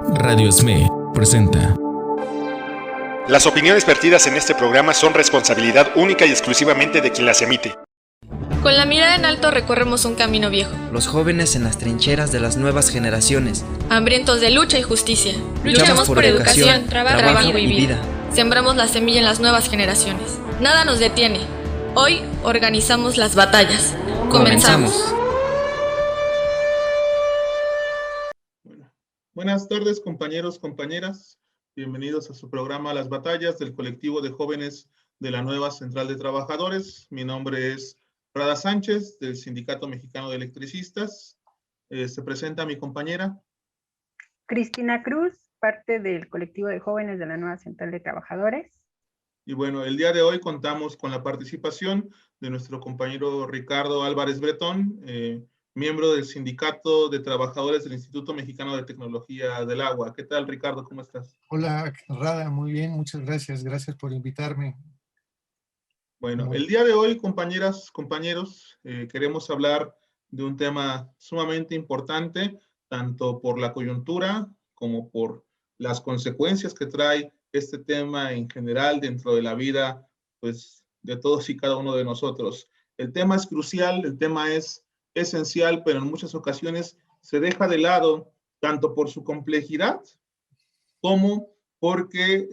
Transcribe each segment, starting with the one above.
Radio SME presenta. Las opiniones vertidas en este programa son responsabilidad única y exclusivamente de quien las emite. Con la mirada en alto recorremos un camino viejo. Los jóvenes en las trincheras de las nuevas generaciones. Hambrientos de lucha y justicia. Luchamos por educación, trabajo y vida. Sembramos la semilla en las nuevas generaciones. Nada nos detiene. Hoy organizamos las batallas. Comenzamos. Buenas tardes, compañeros, compañeras. Bienvenidos a su programa Las Batallas del colectivo de jóvenes de la nueva Central de Trabajadores. Mi nombre es Rada Sánchez, del Sindicato Mexicano de Electricistas. Se presenta mi compañera Cristina Cruz, parte del colectivo de jóvenes de la nueva Central de Trabajadores. Y bueno, el día de hoy contamos con la participación de nuestro compañero Ricardo Álvarez Bretón, miembro del Sindicato de Trabajadores del Instituto Mexicano de Tecnología del Agua. ¿Qué tal, Ricardo? ¿Cómo estás? Hola, Rada, muy bien, muchas gracias. Gracias por invitarme. Bueno, el día de hoy, compañeras, compañeros, queremos hablar de un tema sumamente importante, tanto por la coyuntura como por las consecuencias que trae este tema en general dentro de la vida, pues, de todos y cada uno de nosotros. El tema es crucial, el tema es esencial, pero en muchas ocasiones se deja de lado, tanto por su complejidad como porque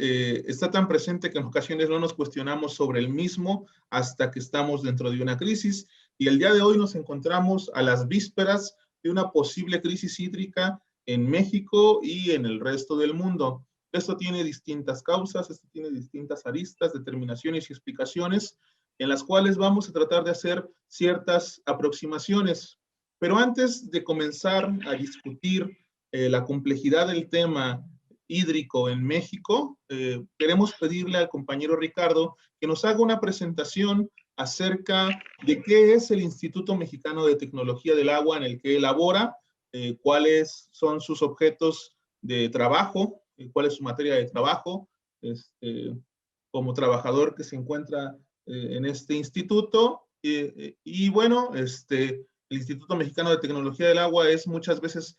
está tan presente que en ocasiones no nos cuestionamos sobre el mismo hasta que estamos dentro de una crisis. Y el día de hoy nos encontramos a las vísperas de una posible crisis hídrica en México y en el resto del mundo. Esto tiene distintas causas, esto tiene distintas aristas, determinaciones y explicaciones en las cuales vamos a tratar de hacer ciertas aproximaciones. Pero antes de comenzar a discutir la complejidad del tema hídrico en México, queremos pedirle al compañero Ricardo que nos haga una presentación acerca de qué es el Instituto Mexicano de Tecnología del Agua en el que elabora, cuáles son sus objetos de trabajo, cuál es su materia de trabajo, como trabajador que se encuentra en este instituto. Y bueno, el Instituto Mexicano de Tecnología del Agua es muchas veces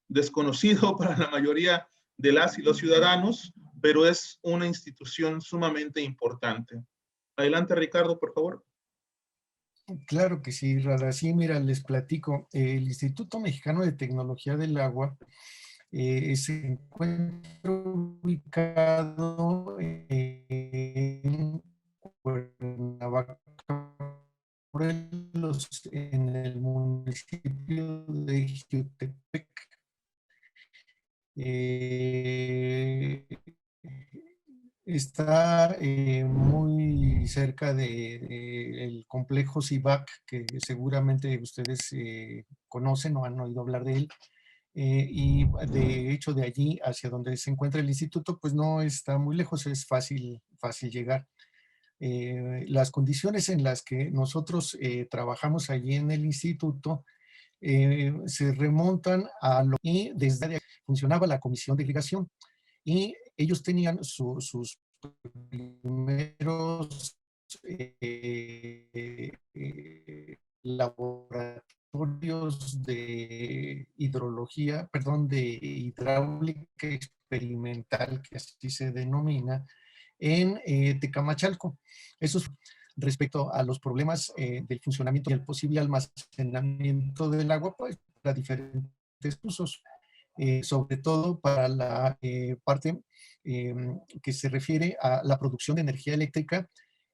desconocido para la mayoría de las y los ciudadanos, pero es una institución sumamente importante. Adelante, Ricardo, por favor. Claro que sí, Rada. Sí, mira, les platico. El Instituto Mexicano de Tecnología del Agua se encuentra ubicado en Cuernavaca, Morelos, en el municipio de Jutepec. Está muy cerca del complejo CIVAC, que seguramente ustedes conocen o han oído hablar de él. Y de hecho de allí hacia donde se encuentra el instituto, pues no está muy lejos, es fácil llegar. Las condiciones en las que nosotros trabajamos allí en el instituto se remontan a lo que desde ahí funcionaba la comisión de irrigación, y ellos tenían sus primeros laboratorios de hidrología, perdón, de hidráulica experimental, que así se denomina, en Tecamachalco. Eso es respecto a los problemas del funcionamiento y el posible almacenamiento del agua, pues, para diferentes usos. Sobre todo para la parte que se refiere a la producción de energía eléctrica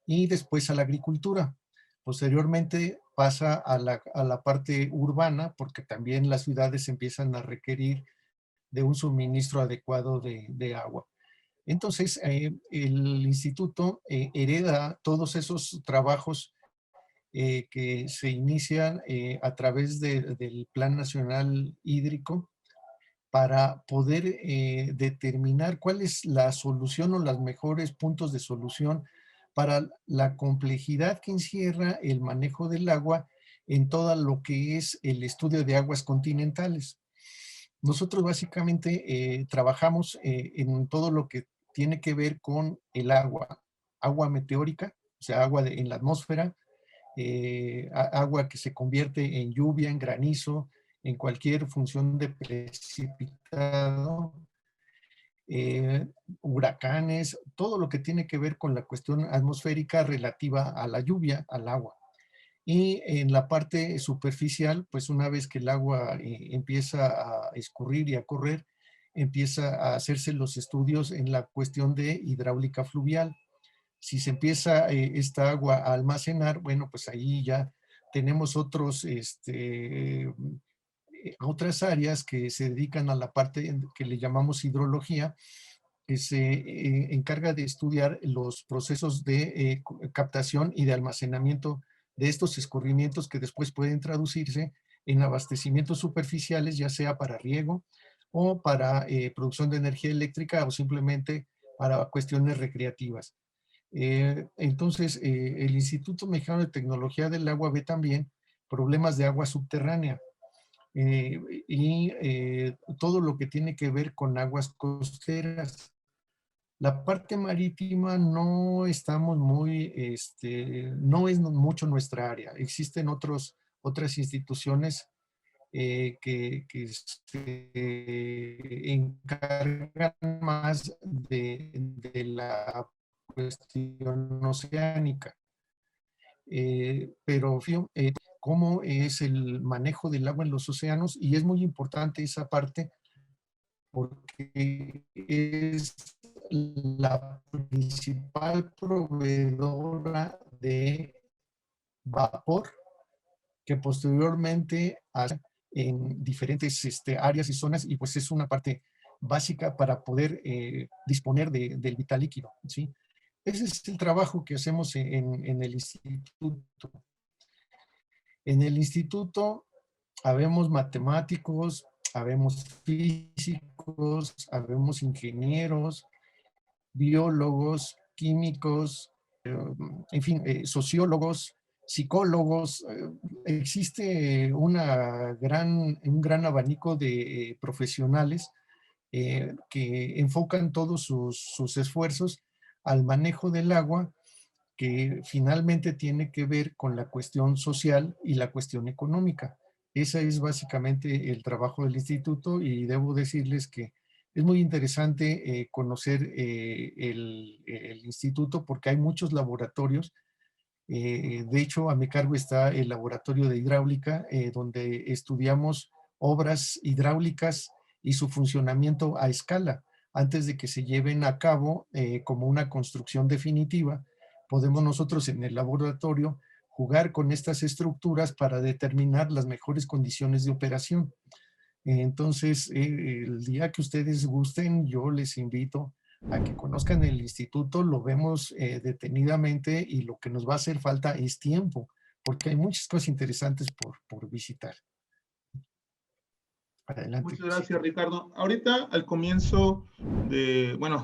y después a la agricultura. Posteriormente pasa a la parte urbana, porque también las ciudades empiezan a requerir de un suministro adecuado de agua. Entonces, el instituto hereda todos esos trabajos que se inician a través del Plan Nacional Hídrico, para poder determinar cuál es la solución o los mejores puntos de solución para la complejidad que encierra el manejo del agua en todo lo que es el estudio de aguas continentales. Nosotros básicamente trabajamos en todo lo que tiene que ver con el agua meteórica, o sea, agua en la atmósfera, agua que se convierte en lluvia, en granizo, en cualquier función de precipitado, huracanes, todo lo que tiene que ver con la cuestión atmosférica relativa a la lluvia, al agua. Y en la parte superficial, pues una vez que el agua empieza a escurrir y a correr, empieza a hacerse los estudios en la cuestión de hidráulica fluvial. Si se empieza esta agua a almacenar, bueno, pues ahí ya tenemos otras áreas que se dedican a la parte que le llamamos hidrología, que se encarga de estudiar los procesos de captación y de almacenamiento de estos escurrimientos que después pueden traducirse en abastecimientos superficiales, ya sea para riego o para producción de energía eléctrica o simplemente para cuestiones recreativas. Entonces, el Instituto Mexicano de Tecnología del Agua ve también problemas de agua subterránea y todo lo que tiene que ver con aguas costeras. La parte marítima no estamos no es mucho nuestra área. Existen otras instituciones que se encargan más de la cuestión oceánica. Pero cómo es el manejo del agua en los océanos, y es muy importante esa parte porque es la principal proveedora de vapor que posteriormente hace en diferentes áreas y zonas, y pues es una parte básica para poder disponer del vital líquido, ¿sí? Ese es el trabajo que hacemos en el instituto. En el instituto habemos matemáticos, habemos físicos, habemos ingenieros, biólogos, químicos, en fin, sociólogos, psicólogos. Existe un gran abanico de profesionales que enfocan todos sus esfuerzos al manejo del agua, que finalmente tiene que ver con la cuestión social y la cuestión económica. Ese es básicamente el trabajo del instituto, y debo decirles que es muy interesante conocer el instituto porque hay muchos laboratorios. De hecho, a mi cargo está el laboratorio de hidráulica, donde estudiamos obras hidráulicas y su funcionamiento a escala. Antes de que se lleven a cabo como una construcción definitiva, podemos nosotros en el laboratorio jugar con estas estructuras para determinar las mejores condiciones de operación. Entonces, el día que ustedes gusten, yo les invito a que conozcan el instituto, lo vemos detenidamente, y lo que nos va a hacer falta es tiempo, porque hay muchas cosas interesantes por visitar. Adelante. Muchas gracias, Ricardo. Ahorita, al comienzo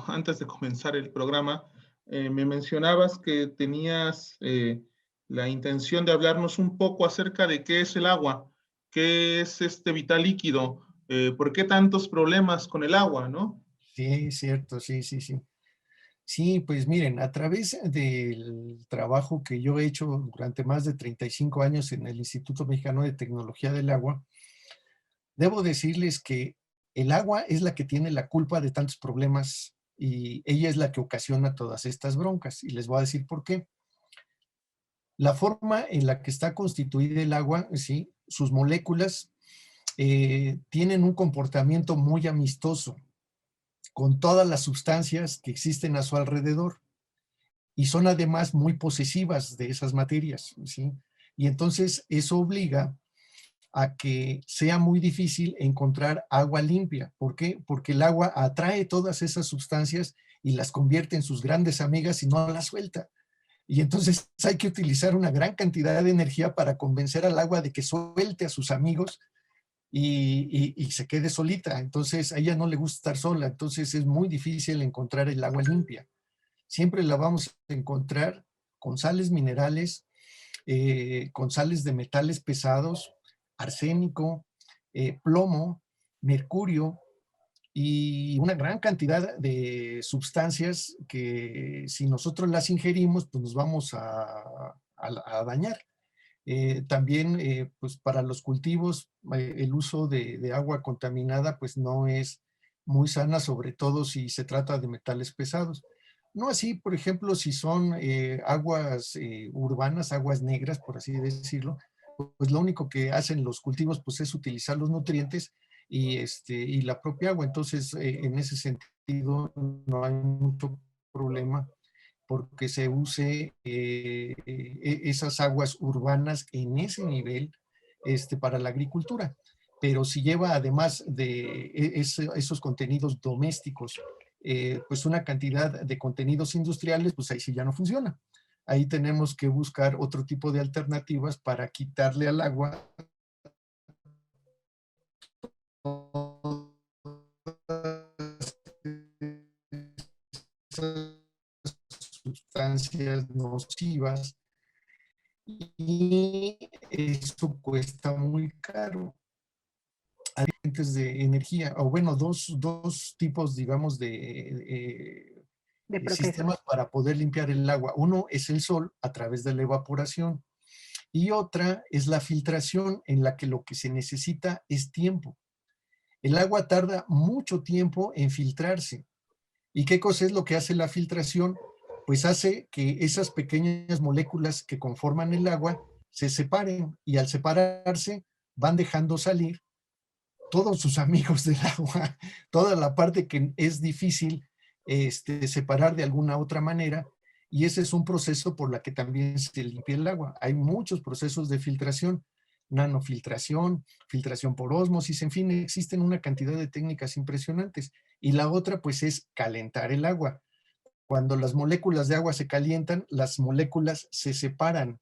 antes de comenzar el programa, me mencionabas que tenías la intención de hablarnos un poco acerca de qué es el agua, qué es este vital líquido, por qué tantos problemas con el agua, ¿no? Sí, cierto, sí. Sí, pues miren, a través del trabajo que yo he hecho durante más de 35 años en el Instituto Mexicano de Tecnología del Agua, debo decirles que el agua es la que tiene la culpa de tantos problemas, y ella es la que ocasiona todas estas broncas, y les voy a decir por qué. La forma en la que está constituida el agua, ¿sí? Sus moléculas tienen un comportamiento muy amistoso con todas las sustancias que existen a su alrededor, y son además muy posesivas de esas materias, ¿sí? Y entonces eso obliga a que sea muy difícil encontrar agua limpia. ¿Por qué? Porque el agua atrae todas esas sustancias y las convierte en sus grandes amigas y no las suelta. Y entonces hay que utilizar una gran cantidad de energía para convencer al agua de que suelte a sus amigos y se quede solita. Entonces a ella no le gusta estar sola, entonces es muy difícil encontrar el agua limpia. Siempre la vamos a encontrar con sales minerales, con sales de metales pesados, arsénico, plomo, mercurio y una gran cantidad de sustancias que si nosotros las ingerimos, pues nos vamos a dañar. También, pues para los cultivos, el uso de agua contaminada pues no es muy sana, sobre todo si se trata de metales pesados. No así, por ejemplo, si son aguas urbanas, aguas negras, por así decirlo, pues lo único que hacen los cultivos pues es utilizar los nutrientes y la propia agua. Entonces, en ese sentido, no hay mucho problema porque se use esas aguas urbanas en ese nivel para la agricultura. Pero si lleva además de esos contenidos domésticos, pues una cantidad de contenidos industriales, pues ahí sí ya no funciona. Ahí tenemos que buscar otro tipo de alternativas para quitarle al agua sustancias nocivas y eso cuesta muy caro. Hay fuentes de energía, o bueno, dos tipos, digamos, de sistemas para poder limpiar el agua. Uno es el sol a través de la evaporación y otra es la filtración, en la que lo que se necesita es tiempo. El agua tarda mucho tiempo en filtrarse. ¿Y qué cosa es lo que hace la filtración? Pues hace que esas pequeñas moléculas que conforman el agua se separen, y al separarse van dejando salir todos sus amigos del agua, toda la parte que es difícil separar de alguna otra manera, y ese es un proceso por la que también se limpia el agua. Hay muchos procesos de filtración, nanofiltración, filtración por ósmosis, en fin, existen una cantidad de técnicas impresionantes. Y la otra pues es calentar el agua. Cuando las moléculas de agua se calientan, las moléculas se separan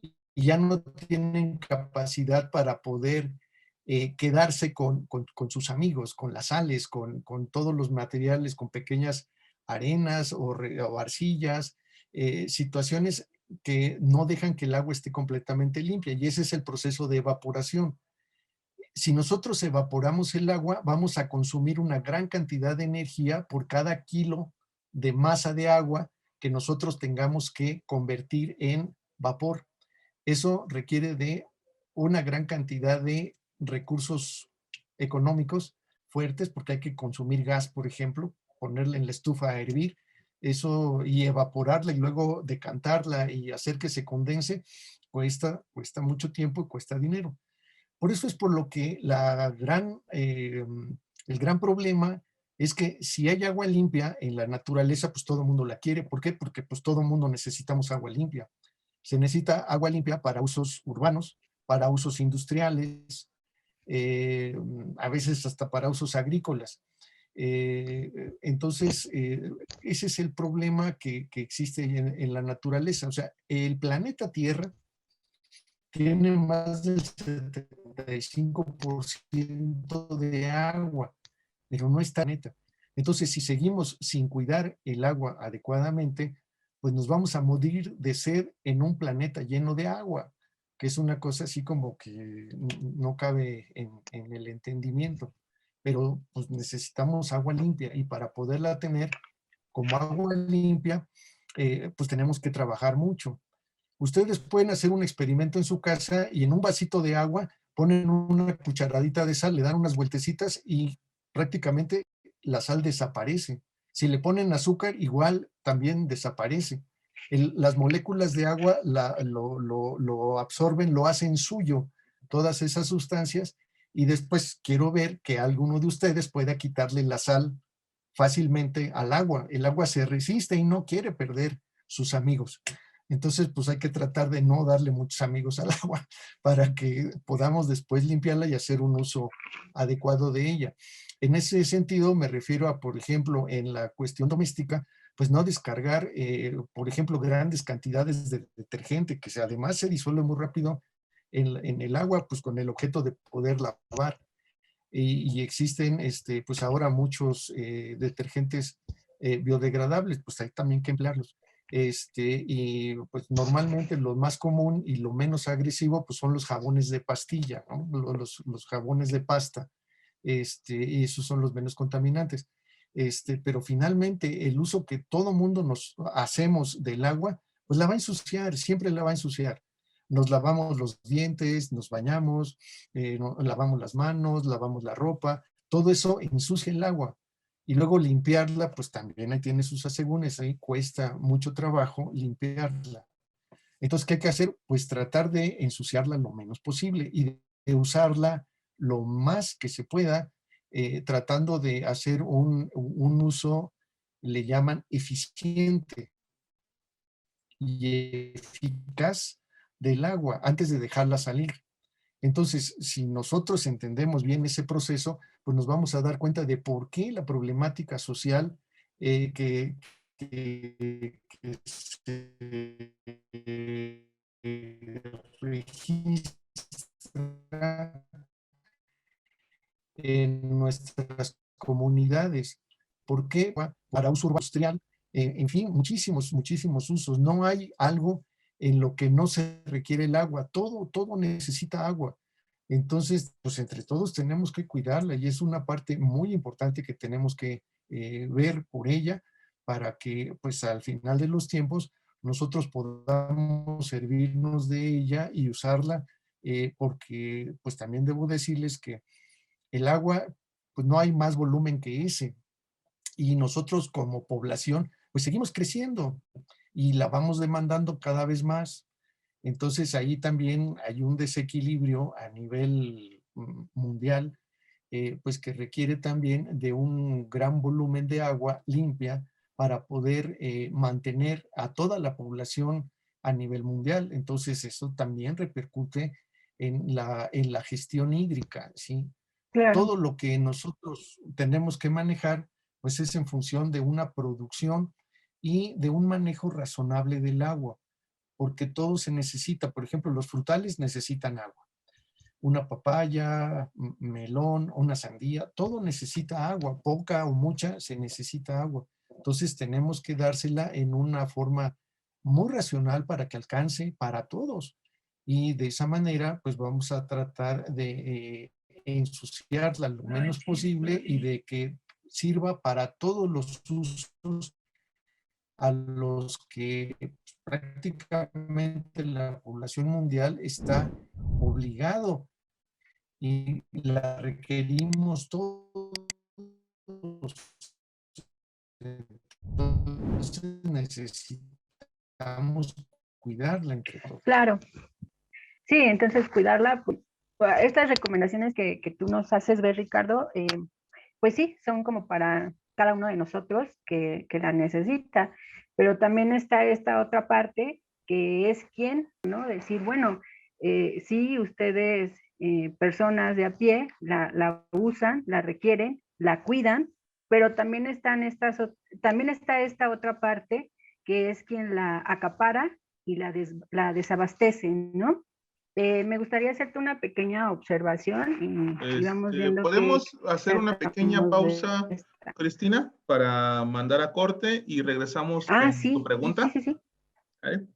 y ya no tienen capacidad para poder quedarse con sus amigos, con las sales, con todos los materiales, con pequeñas arenas o arcillas, situaciones que no dejan que el agua esté completamente limpia, y ese es el proceso de evaporación. Si nosotros evaporamos el agua, vamos a consumir una gran cantidad de energía por cada kilo de masa de agua que nosotros tengamos que convertir en vapor. Eso requiere de una gran cantidad de recursos económicos fuertes, porque hay que consumir gas, por ejemplo, ponerla en la estufa a hervir, eso, y evaporarla y luego decantarla y hacer que se condense, cuesta mucho tiempo y cuesta dinero. Por eso es por lo que el gran problema es que si hay agua limpia en la naturaleza, pues todo el mundo la quiere. ¿Por qué? Porque pues todo el mundo necesitamos agua limpia. Se necesita agua limpia para usos urbanos, para usos industriales, a veces hasta para usos agrícolas. Entonces, ese es el problema que existe en la naturaleza. O sea, el planeta Tierra tiene más del 75% de agua, pero no está neta. Entonces, si seguimos sin cuidar el agua adecuadamente, pues nos vamos a morir de sed en un planeta lleno de agua, que es una cosa así como que no cabe en el entendimiento. Pero pues necesitamos agua limpia, y para poderla tener como agua limpia, pues tenemos que trabajar mucho. Ustedes pueden hacer un experimento en su casa y en un vasito de agua ponen una cucharadita de sal, le dan unas vueltecitas y prácticamente la sal desaparece. Si le ponen azúcar, igual también desaparece. Las moléculas de agua lo absorben, lo hacen suyo, todas esas sustancias, y después quiero ver que alguno de ustedes pueda quitarle la sal fácilmente al agua. El agua se resiste y no quiere perder sus amigos. Entonces, pues hay que tratar de no darle muchos amigos al agua para que podamos después limpiarla y hacer un uso adecuado de ella. En ese sentido, me refiero a, por ejemplo, en la cuestión doméstica, pues no descargar, por ejemplo, grandes cantidades de detergente, que además se disuelve muy rápido en el agua, pues con el objeto de poder lavar. Y existen, pues ahora muchos detergentes biodegradables, pues hay también que emplearlos. Y pues normalmente lo más común y lo menos agresivo pues son los jabones de pastilla, ¿no? Los jabones de pasta, y esos son los menos contaminantes. Pero finalmente el uso que todo mundo nos hacemos del agua, pues la va a ensuciar, siempre la va a ensuciar. nos lavamos los dientes, nos bañamos, lavamos las manos, lavamos la ropa, todo eso ensucia el agua. Y luego limpiarla, pues también ahí tiene sus asegúnes, ahí cuesta mucho trabajo limpiarla. Entonces, ¿qué hay que hacer? Pues tratar de ensuciarla lo menos posible y de usarla lo más que se pueda, tratando de hacer un uso, le llaman eficiente y eficaz del agua antes de dejarla salir. Entonces, si nosotros entendemos bien ese proceso, pues nos vamos a dar cuenta de por qué la problemática social que se registra en nuestras comunidades. ¿Por qué? Para uso industrial, en fin, muchísimos usos. No hay algo en lo que no se requiere el agua. Todo necesita agua. Entonces, pues entre todos tenemos que cuidarla y es una parte muy importante que tenemos que ver por ella para que, pues al final de los tiempos, nosotros podamos servirnos de ella y usarla, porque pues también debo decirles que el agua, pues no hay más volumen que ese. Y nosotros como población, pues seguimos creciendo y la vamos demandando cada vez más. Entonces ahí también hay un desequilibrio a nivel mundial, pues que requiere también de un gran volumen de agua limpia para poder mantener a toda la población a nivel mundial. Entonces eso también repercute en la gestión hídrica, ¿sí? Claro. Todo lo que nosotros tenemos que manejar, pues es en función de una producción y de un manejo razonable del agua, porque todo se necesita. Por ejemplo, los frutales necesitan agua. Una papaya, melón, una sandía, todo necesita agua, poca o mucha, se necesita agua. Entonces tenemos que dársela en una forma muy racional para que alcance para todos. Y de esa manera, pues vamos a tratar de ensuciarla lo menos posible y de que sirva para todos los usos a los que prácticamente la población mundial está obligado y la requerimos todos. Entonces necesitamos cuidarla entre todos. Claro. Sí, entonces cuidarla, pues, estas recomendaciones que tú nos haces ver, Ricardo, pues sí, son como para cada uno de nosotros que la necesita, pero también está esta otra parte que es quién, ¿no? Decir, bueno, sí, ustedes, personas de a pie, la usan, la requieren, la cuidan, pero también está esta otra parte que es quien la acapara y la desabastece, ¿no? Me gustaría hacerte una pequeña observación y vamos viendo. ¿Podemos hacer una pequeña pausa, Cristina, para mandar a corte y regresamos con tu pregunta? Sí. ¿Vale?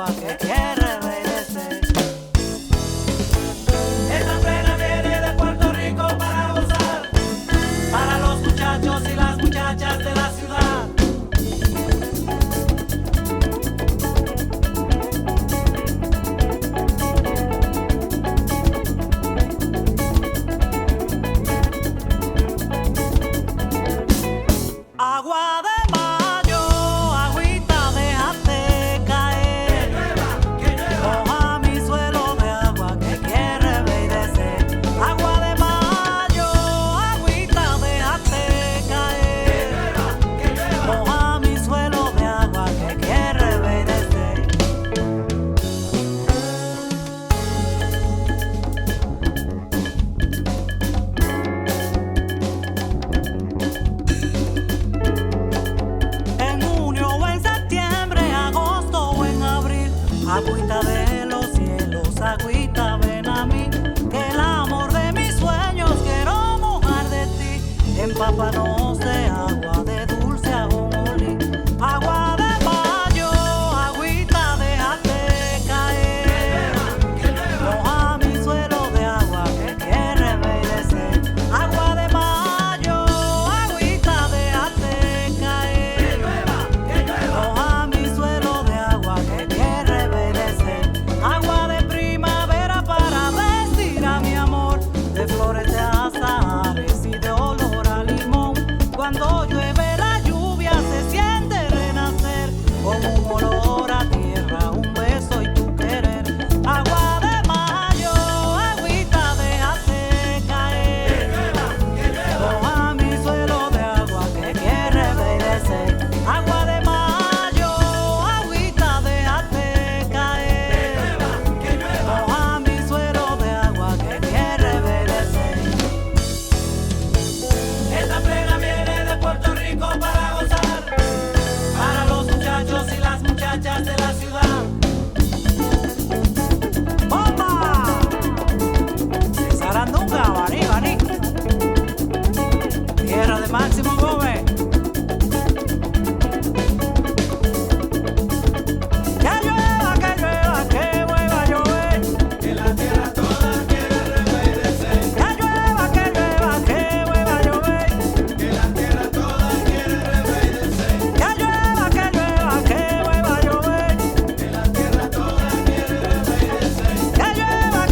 Que hablamos de agua de dulce ajonjolí, agua de mayo, agüita déjate caer, moja mi suelo de agua que quiere reverdecer, agua de mayo, agüita déjate caer, moja mi suelo de agua que quiere reverdecer, agua de primavera para vestir a mi amor, de flores de azahares y de olor a limón. Cuando llueve la lluvia se siente renacer, con un olor a tierra, un beso y tu querer. Agua de mayo, agüita déjate caer, moja mi suelo de agua que quiere reverdecer. Agua de mayo, agüita déjate caer, moja mi suelo de agua que quiere reverdecer. Esta plena viene de Puerto Rico para gozar, para los muchachos y las muchachas de la ciudad. ¡Bomba! De Sarandunga, Baní, Baní, tierra de Máximo Gómez. Que vuelva a llover, que la tierra toda quiere reverdecer. Que llueva, que vuelva a llover, que la tierra toda quiere reverdecer. Que llueva, que vuelva a llover, que la tierra toda quiere reverdecer. Que llueva,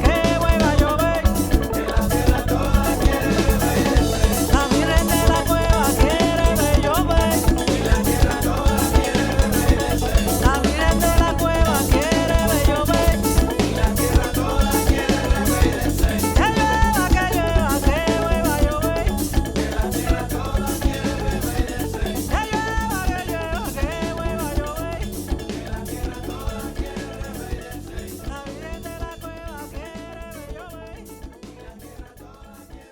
que vuelva a llover, que la tierra toda quiere reverdecer. La Virgen de la Cueva quiere ver llover, y la tierra toda quiere reverdecer. La Virgen de la Cueva quiere ver llover, y la tierra toda quiere reverdecer. Que llueva, que vuelva a llover, que la tierra toda quiere reverdecer. Que llueva, que vuelva a llover, que la tierra toda quiere reverdecer. La Virgen de la Cueva quiere ver llover, y la tierra toda quiere reverdecer.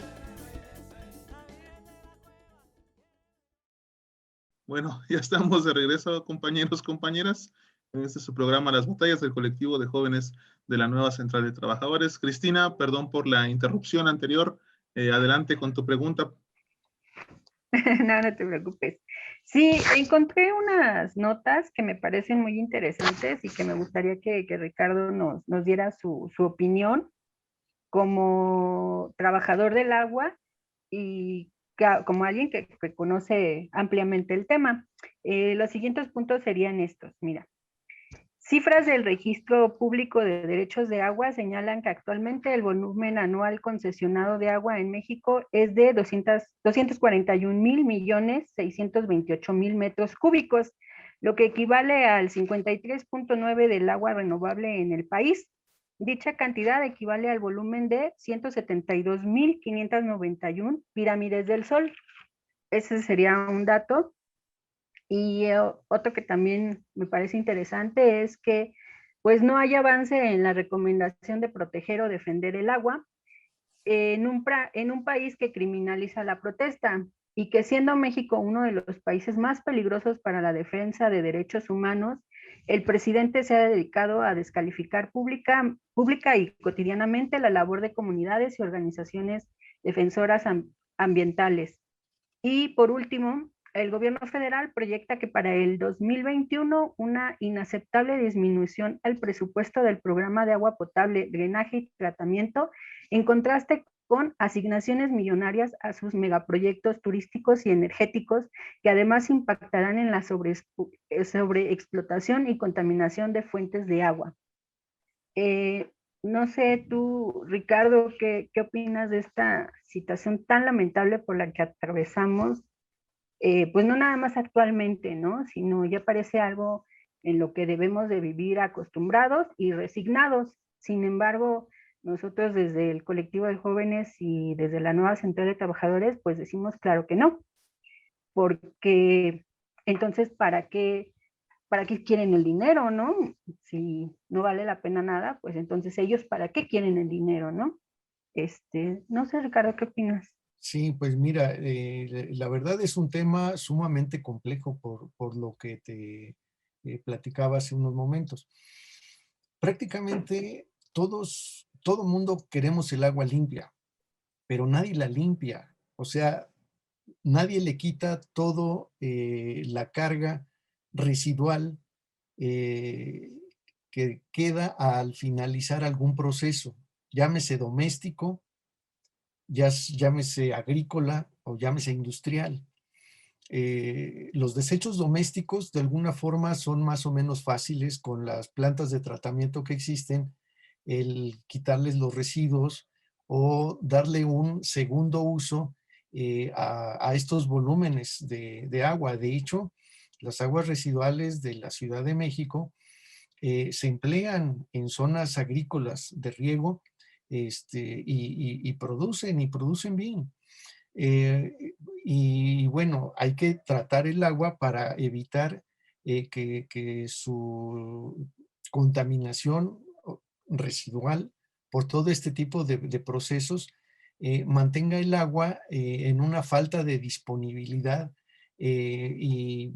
Bueno, ya estamos de regreso, compañeros, compañeras. En este es su programa Las Batallas del Colectivo de Jóvenes de la Nueva Central de Trabajadores. Cristina, perdón por la interrupción anterior. Adelante con tu pregunta. No, no te preocupes. Sí, encontré unas notas que me parecen muy interesantes y que me gustaría que Ricardo nos diera su opinión como trabajador del agua y como alguien que conoce ampliamente el tema. Los siguientes puntos serían estos, mira. Cifras del Registro Público de Derechos de Agua señalan que actualmente el volumen anual concesionado de agua en México es de 241,628,000 metros cúbicos, lo que equivale al 53.9% del agua renovable en el país. Dicha cantidad equivale al volumen de 172,591 pirámides del Sol. Ese sería un dato. Y otro que también me parece interesante es que pues no hay avance en la recomendación de proteger o defender el agua en un país que criminaliza la protesta y que siendo México uno de los países más peligrosos para la defensa de derechos humanos, el presidente se ha dedicado a descalificar pública y cotidianamente la labor de comunidades y organizaciones defensoras ambientales. Y por último, el gobierno federal proyecta que para el 2021 una inaceptable disminución al presupuesto del programa de agua potable, drenaje y tratamiento, en contraste con asignaciones millonarias a sus megaproyectos turísticos y energéticos, que además impactarán en la sobreexplotación y contaminación de fuentes de agua. No sé tú, Ricardo, ¿qué opinas de esta situación tan lamentable por la que atravesamos? Pues no nada más actualmente, ¿no? Sino ya parece algo en lo que debemos de vivir acostumbrados y resignados. Sin embargo, nosotros desde el colectivo de jóvenes y desde la Nueva Central de Trabajadores, pues decimos claro que no. Porque entonces, ¿para qué quieren el dinero, no? Si no vale la pena nada, pues entonces ellos, ¿para qué quieren el dinero, no? No sé, Ricardo, ¿qué opinas? Sí, pues mira, la verdad es un tema sumamente complejo por lo que te platicaba hace unos momentos. Prácticamente todo mundo queremos el agua limpia, pero nadie la limpia. O sea, nadie le quita todo la carga residual que queda al finalizar algún proceso, llámese doméstico, llámese agrícola o llámese industrial. Los desechos domésticos de alguna forma son más o menos fáciles con las plantas de tratamiento que existen, el quitarles los residuos o darle un segundo uso a estos volúmenes de agua. De hecho, las aguas residuales de la Ciudad de México se emplean en zonas agrícolas de riego y producen bien. Y bueno, hay que tratar el agua para evitar que su contaminación residual por todo este tipo de procesos mantenga el agua en una falta de disponibilidad y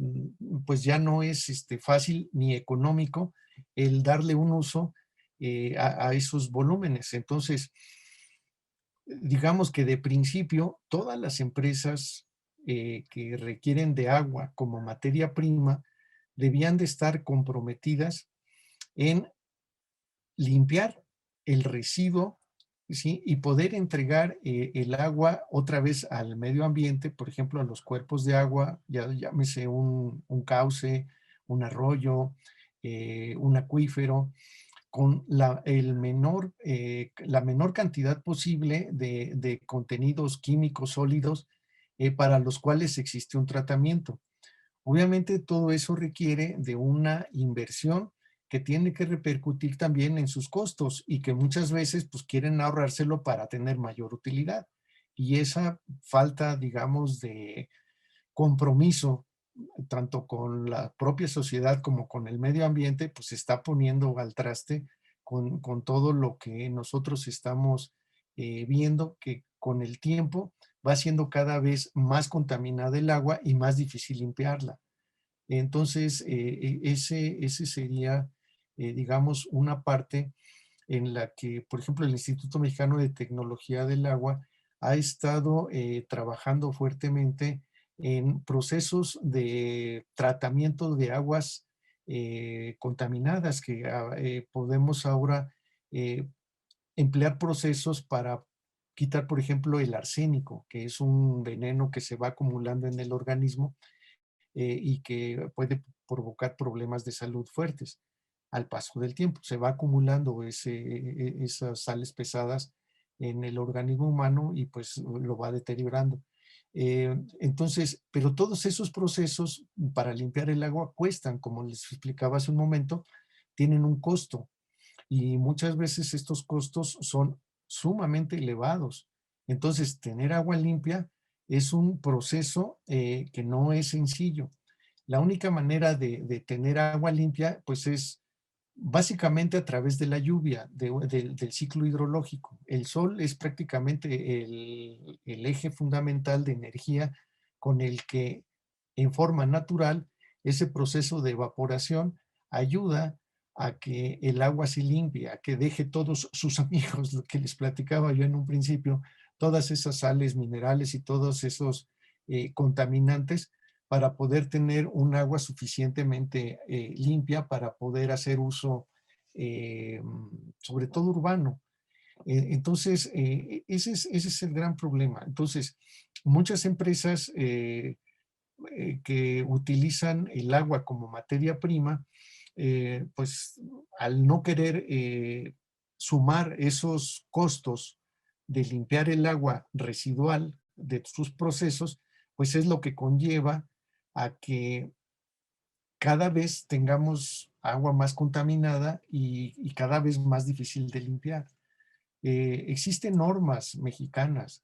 pues ya no es fácil ni económico el darle un uso a esos volúmenes. Entonces, digamos que de principio, todas las empresas que requieren de agua como materia prima debían de estar comprometidas en limpiar el residuo, ¿sí? Y poder entregar el agua otra vez al medio ambiente, por ejemplo, a los cuerpos de agua, ya llámese un cauce, un arroyo, un acuífero, con la menor cantidad posible de contenidos químicos sólidos para los cuales existe un tratamiento. Obviamente todo eso requiere de una inversión que tiene que repercutir también en sus costos y que muchas veces pues quieren ahorrárselo para tener mayor utilidad. Y esa falta, digamos, de compromiso tanto con la propia sociedad como con el medio ambiente, pues se está poniendo al traste con todo lo que nosotros estamos viendo, que con el tiempo va siendo cada vez más contaminada el agua y más difícil limpiarla. Entonces, ese sería, digamos, una parte en la que, por ejemplo, el Instituto Mexicano de Tecnología del Agua ha estado trabajando fuertemente en procesos de tratamiento de aguas contaminadas, que podemos ahora emplear procesos para quitar, por ejemplo, el arsénico, que es un veneno que se va acumulando en el organismo y que puede provocar problemas de salud fuertes. Al paso del tiempo se va acumulando esas sales pesadas en el organismo humano y pues lo va deteriorando. Entonces, pero todos esos procesos para limpiar el agua cuestan, como les explicaba hace un momento, tienen un costo y muchas veces estos costos son sumamente elevados. Entonces, tener agua limpia es un proceso que no es sencillo. La única manera de tener agua limpia, pues es básicamente a través de la lluvia, del ciclo hidrológico. El sol es prácticamente el eje fundamental de energía con el que, en forma natural, ese proceso de evaporación ayuda a que el agua se limpie, a que deje todos sus amigos, lo que les platicaba yo en un principio, todas esas sales, minerales y todos esos contaminantes, para poder tener un agua suficientemente limpia para poder hacer uso, sobre todo urbano. Entonces, ese es el gran problema. Entonces, muchas empresas que utilizan el agua como materia prima, pues al no querer sumar esos costos de limpiar el agua residual de sus procesos, pues es lo que conlleva a que cada vez tengamos agua más contaminada y cada vez más difícil de limpiar. Existen normas mexicanas,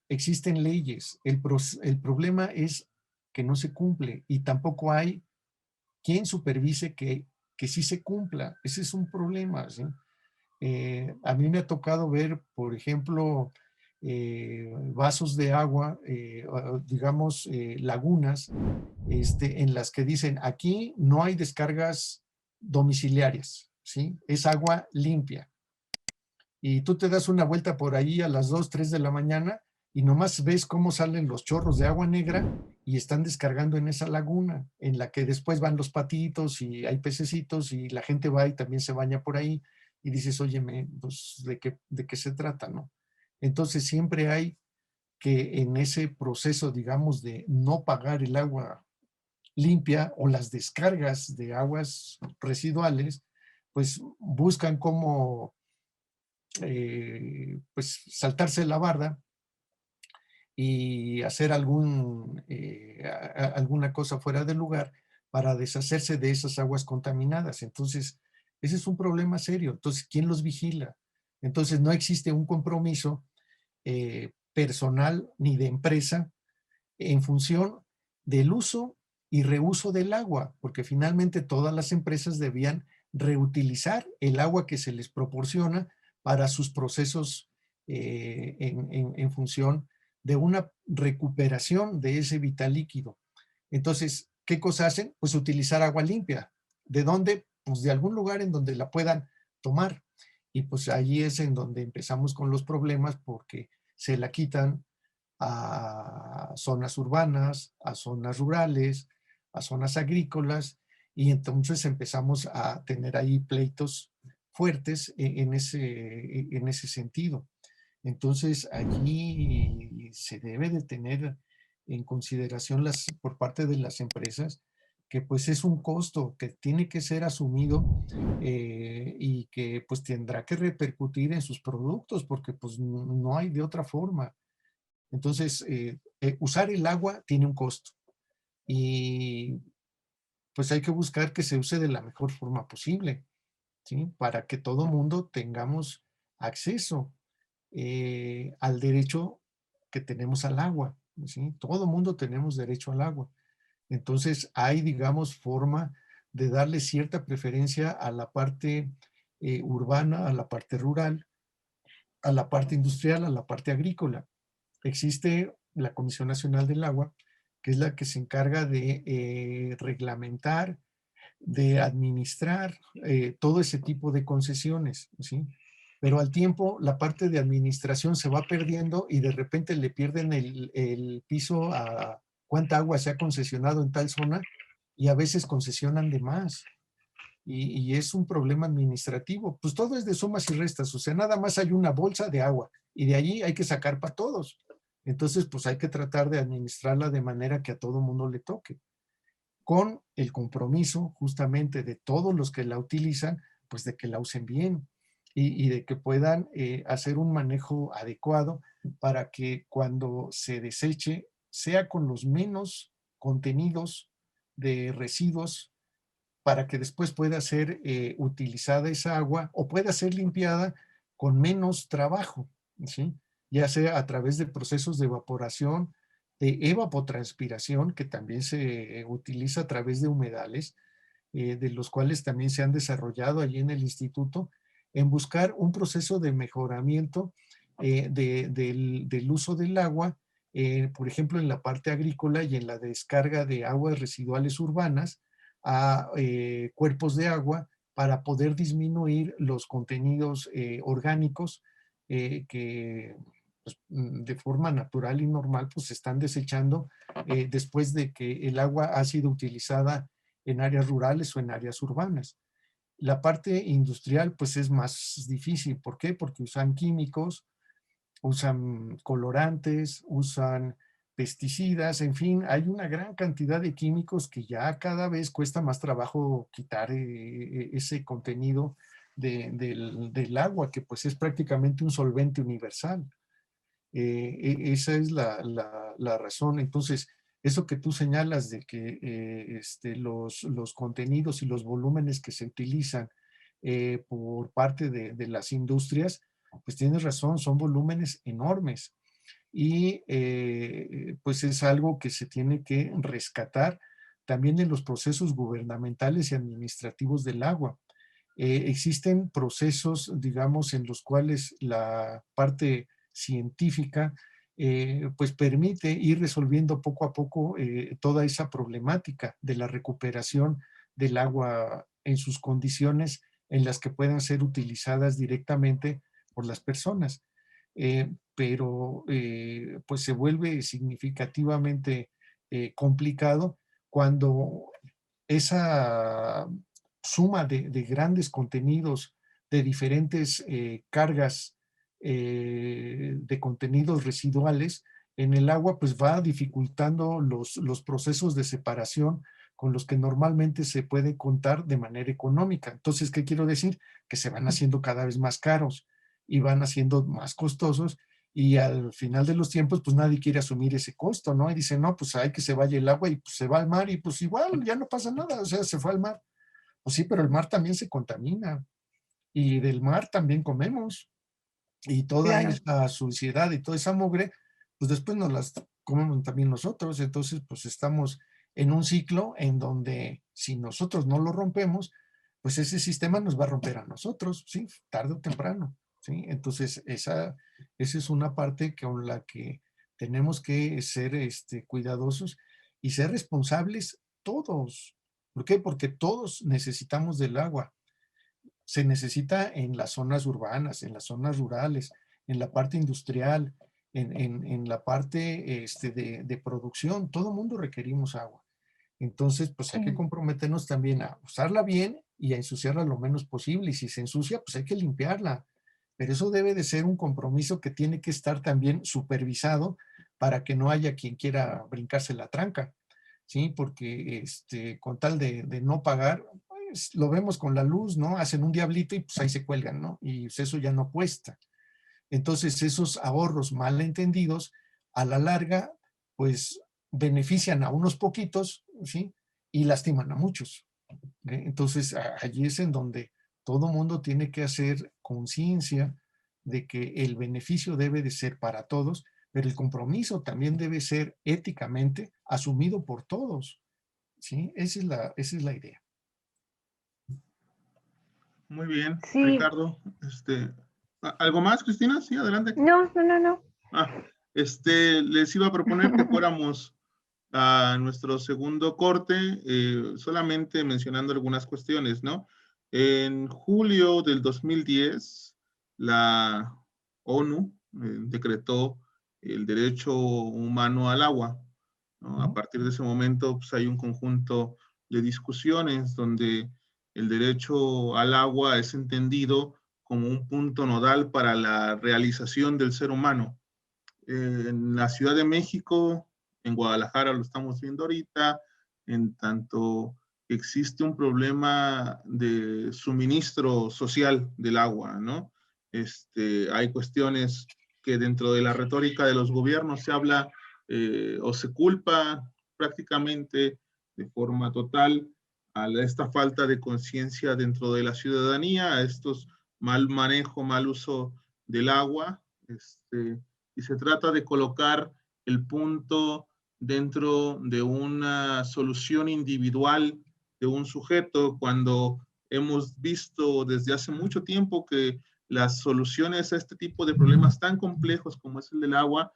existen leyes. El problema es que no se cumple y tampoco hay quien supervise que sí se cumpla. Ese es un problema, ¿sí? A mí me ha tocado ver, por ejemplo, vasos de agua, digamos, lagunas, en las que dicen, aquí no hay descargas domiciliarias, ¿sí? Es agua limpia. Y tú te das una vuelta por ahí a las 2, 3 de la mañana y nomás ves cómo salen los chorros de agua negra y están descargando en esa laguna, en la que después van los patitos y hay pececitos y la gente va y también se baña por ahí y dices, óyeme, pues ¿de qué se trata, no? Entonces siempre hay que en ese proceso, digamos, de no pagar el agua limpia o las descargas de aguas residuales, pues buscan cómo pues saltarse la barda y hacer alguna cosa fuera de lugar para deshacerse de esas aguas contaminadas. Entonces, ese es un problema serio. Entonces, ¿quién los vigila? Entonces, no existe un compromiso personal ni de empresa en función del uso y reuso del agua, porque finalmente todas las empresas debían reutilizar el agua que se les proporciona para sus procesos en función de una recuperación de ese vital líquido. Entonces, ¿qué cosa hacen? Pues utilizar agua limpia. ¿De dónde? Pues de algún lugar en donde la puedan tomar. Y pues allí es en donde empezamos con los problemas porque se la quitan a zonas urbanas, a zonas rurales, a zonas agrícolas, y entonces empezamos a tener ahí pleitos fuertes en ese sentido. Entonces allí se debe de tener en consideración por parte de las empresas que pues es un costo que tiene que ser asumido y que pues tendrá que repercutir en sus productos porque pues no hay de otra forma. Entonces, usar el agua tiene un costo y pues hay que buscar que se use de la mejor forma posible, ¿sí? Para que todo mundo tengamos acceso al derecho que tenemos al agua, ¿sí? Todo mundo tenemos derecho al agua. Entonces, hay, digamos, forma de darle cierta preferencia a la parte urbana, a la parte rural, a la parte industrial, a la parte agrícola. Existe la Comisión Nacional del Agua, que es la que se encarga de reglamentar, de administrar todo ese tipo de concesiones, ¿sí? Pero al tiempo la parte de administración se va perdiendo y de repente le pierden el piso a cuánta agua se ha concesionado en tal zona y a veces concesionan de más. Y es un problema administrativo. Pues todo es de sumas y restas, o sea, nada más hay una bolsa de agua y de allí hay que sacar para todos. Entonces, pues hay que tratar de administrarla de manera que a todo mundo le toque, con el compromiso justamente de todos los que la utilizan, pues de que la usen bien y de que puedan hacer un manejo adecuado para que cuando se deseche sea con los menos contenidos de residuos para que después pueda ser utilizada esa agua o pueda ser limpiada con menos trabajo, ¿sí? Ya sea a través de procesos de evaporación, de evapotranspiración, que también se utiliza a través de humedales, de los cuales también se han desarrollado allí en el instituto, en buscar un proceso de mejoramiento del uso del agua, por ejemplo, en la parte agrícola y en la descarga de aguas residuales urbanas a cuerpos de agua para poder disminuir los contenidos orgánicos que pues, de forma natural y normal pues se están desechando después de que el agua ha sido utilizada en áreas rurales o en áreas urbanas. La parte industrial pues es más difícil. ¿Por qué? Porque usan químicos, usan colorantes, usan pesticidas, en fin, hay una gran cantidad de químicos que ya cada vez cuesta más trabajo quitar ese contenido del agua, que pues es prácticamente un solvente universal. Esa es la razón. Entonces, eso que tú señalas de que los contenidos y los volúmenes que se utilizan por parte de las industrias, pues tienes razón, son volúmenes enormes. Y pues es algo que se tiene que rescatar también en los procesos gubernamentales y administrativos del agua. Existen procesos, digamos, en los cuales la parte científica pues permite ir resolviendo poco a poco toda esa problemática de la recuperación del agua en sus condiciones en las que puedan ser utilizadas directamente por las personas. pero pues se vuelve significativamente complicado cuando esa suma de grandes contenidos, de diferentes cargas de contenidos residuales en el agua, pues va dificultando los procesos de separación con los que normalmente se puede contar de manera económica. Entonces, ¿qué quiero decir? Que se van haciendo cada vez más caros y van haciendo más costosos, y al final de los tiempos, pues nadie quiere asumir ese costo, ¿no? Y dice, no, pues hay que se vaya el agua y pues se va al mar y pues igual ya no pasa nada, o sea, se fue al mar. Pues sí, pero el mar también se contamina y del mar también comemos, y toda Claro. esa suciedad y toda esa mugre, pues después nos las comemos también nosotros. Entonces, pues estamos en un ciclo en donde si nosotros no lo rompemos, pues ese sistema nos va a romper a nosotros, ¿sí? Tarde o temprano, ¿sí? Entonces, esa es una parte con la que tenemos que ser cuidadosos y ser responsables todos. ¿Por qué? Porque todos necesitamos del agua. Se necesita en las zonas urbanas, en las zonas rurales, en la parte industrial, en la parte de producción. Todo mundo requerimos agua. Entonces, pues hay que Sí. comprometernos también a usarla bien y a ensuciarla lo menos posible. Y si se ensucia, pues hay que limpiarla. Pero eso debe de ser un compromiso que tiene que estar también supervisado para que no haya quien quiera brincarse la tranca, ¿sí? Porque con tal de no pagar, pues lo vemos con la luz, ¿no? Hacen un diablito y pues ahí se cuelgan, ¿no? Y pues, eso ya no cuesta. Entonces, esos ahorros mal entendidos, a la larga, pues benefician a unos poquitos, ¿sí? Y lastiman a muchos. Entonces, allí es en donde todo mundo tiene que hacer conciencia de que el beneficio debe de ser para todos, pero el compromiso también debe ser éticamente asumido por todos, ¿sí? Esa es la idea. Muy bien, Sí. Ricardo. ¿Algo más, Cristina? Sí, adelante. No. Les iba a proponer que fuéramos a nuestro segundo corte, solamente mencionando algunas cuestiones, ¿no? En julio del 2010, la ONU decretó el derecho humano al agua, ¿no? A partir de ese momento, pues, hay un conjunto de discusiones donde el derecho al agua es entendido como un punto nodal para la realización del ser humano. En la Ciudad de México, en Guadalajara lo estamos viendo ahorita, en tanto existe un problema de suministro social del agua, ¿no? Hay cuestiones que dentro de la retórica de los gobiernos se habla o se culpa prácticamente de forma total a esta falta de conciencia dentro de la ciudadanía, a estos mal manejo, mal uso del agua, y se trata de colocar el punto dentro de una solución individual de un sujeto, cuando hemos visto desde hace mucho tiempo que las soluciones a este tipo de problemas tan complejos como es el del agua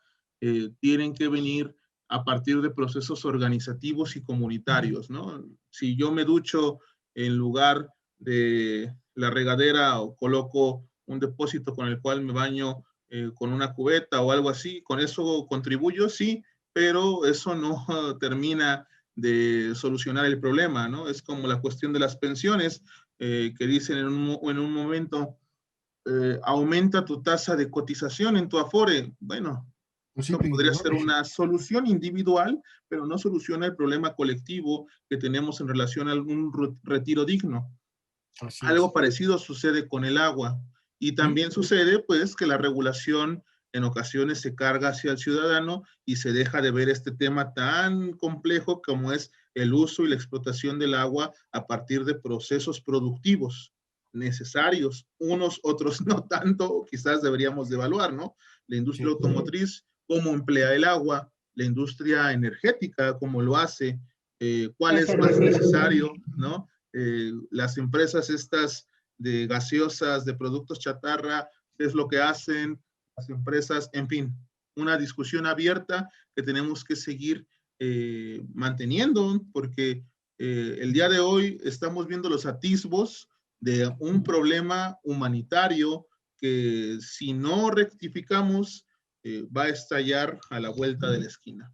tienen que venir a partir de procesos organizativos y comunitarios, ¿no? Si yo me ducho en lugar de la regadera o coloco un depósito con el cual me baño con una cubeta o algo así, con eso contribuyo, sí, pero eso no termina de solucionar el problema, ¿no? Es como la cuestión de las pensiones, que dicen en un momento, aumenta tu tasa de cotización en tu Afore. Bueno, Pues sí, esto podría ser una solución individual, pero no soluciona el problema colectivo que tenemos en relación a un retiro digno. Así Algo es. parecido sucede con el agua. Y también sucede, pues, que la regulación en ocasiones se carga hacia el ciudadano y se deja de ver este tema tan complejo como es el uso y la explotación del agua a partir de procesos productivos necesarios, unos, otros no tanto, quizás deberíamos de evaluar, ¿no? La industria automotriz, cómo emplea el agua, la industria energética, cómo lo hace, cuál es más necesario, ¿no? Las empresas estas de gaseosas, de productos chatarra, qué es lo que hacen, las empresas, en fin, una discusión abierta que tenemos que seguir manteniendo, porque el día de hoy estamos viendo los atisbos de un problema humanitario que si no rectificamos va a estallar a la vuelta de la esquina.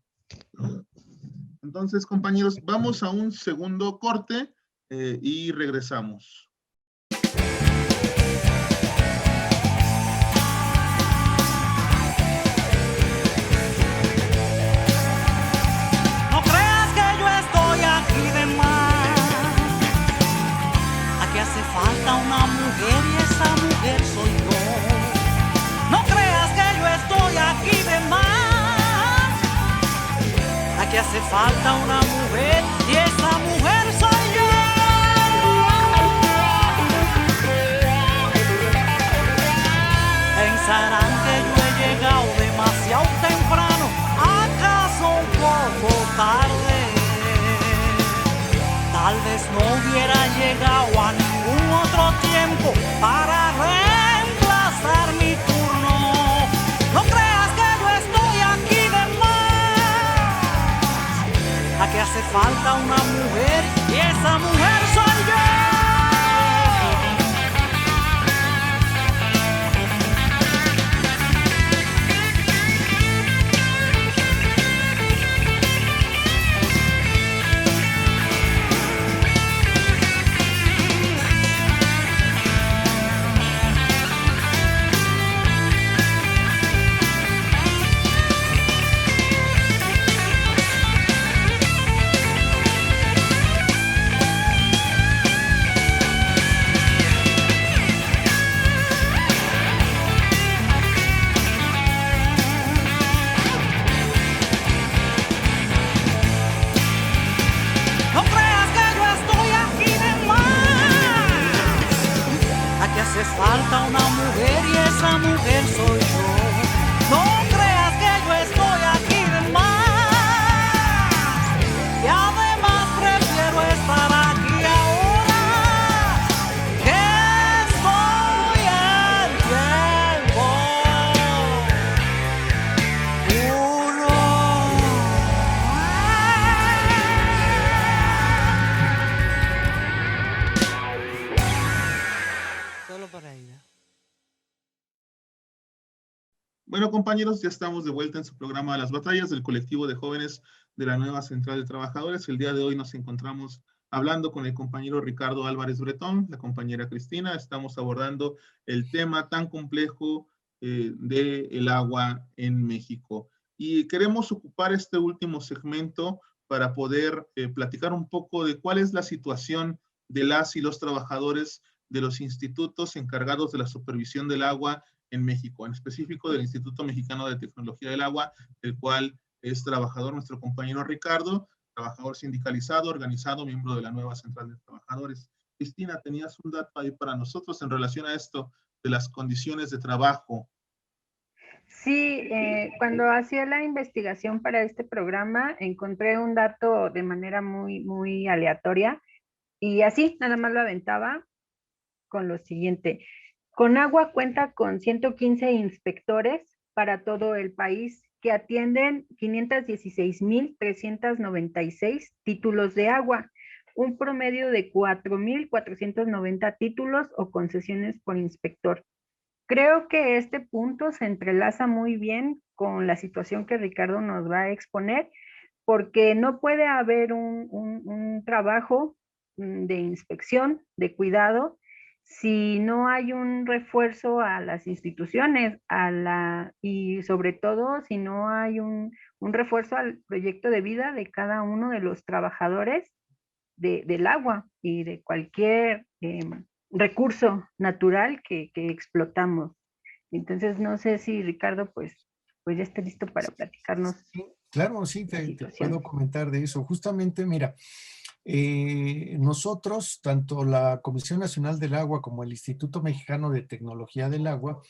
Entonces, compañeros, vamos a un segundo corte y regresamos. No creas que yo estoy aquí de más. Aquí hace falta una mujer y esa mujer soy yo. No creas que yo estoy aquí de más. Aquí hace falta una mujer y esa mujer soy yo. Pensarán que yo he llegado demasiado temprano, acaso un poco tarde. Tal vez no hubiera llegado a ningún otro tiempo para reemplazar mi turno. No creas que yo estoy aquí de más. Aquí hace falta una mujer y esa mujer soy yo. No creas que yo estoy aquí de más. Aquí hace falta una mujer y esa mujer soy yo. No creas que yo estoy aquí de más. Y además prefiero estar aquí ahora que estoy en tiempo puro. Solo para ella. Bueno, compañeros, ya estamos de vuelta en su programa Las Batallas del colectivo de jóvenes de la nueva Central de Trabajadores. El día de hoy nos encontramos hablando con el compañero Ricardo Álvarez Bretón, la compañera Cristina. Estamos abordando el tema tan complejo del agua en México. Y queremos ocupar este último segmento para poder platicar un poco de cuál es la situación de las y los trabajadores de los institutos encargados de la supervisión del agua en México, en específico del Instituto Mexicano de Tecnología del Agua, el cual es trabajador nuestro compañero Ricardo, trabajador sindicalizado, organizado, miembro de la nueva Central de Trabajadores. Cristina, tenías un dato ahí para nosotros en relación a esto de las condiciones de trabajo. Sí, cuando hacía la investigación para este programa, encontré un dato de manera muy aleatoria y así nada más lo aventaba con lo siguiente. Conagua cuenta con 115 inspectores para todo el país que atienden 516,396 títulos de agua, un promedio de 4,490 títulos o concesiones por inspector. Creo que este punto se entrelaza muy bien con la situación que Ricardo nos va a exponer, porque no puede haber un trabajo de inspección, de cuidado, si no hay un refuerzo a las instituciones, y sobre todo si no hay un refuerzo al proyecto de vida de cada uno de los trabajadores del agua y de cualquier recurso natural que explotamos. Entonces, no sé si Ricardo, pues ya esté listo para platicarnos. Sí, claro, sí, te puedo comentar de eso. Justamente, mira, nosotros, tanto la Comisión Nacional del Agua como el Instituto Mexicano de Tecnología del Agua,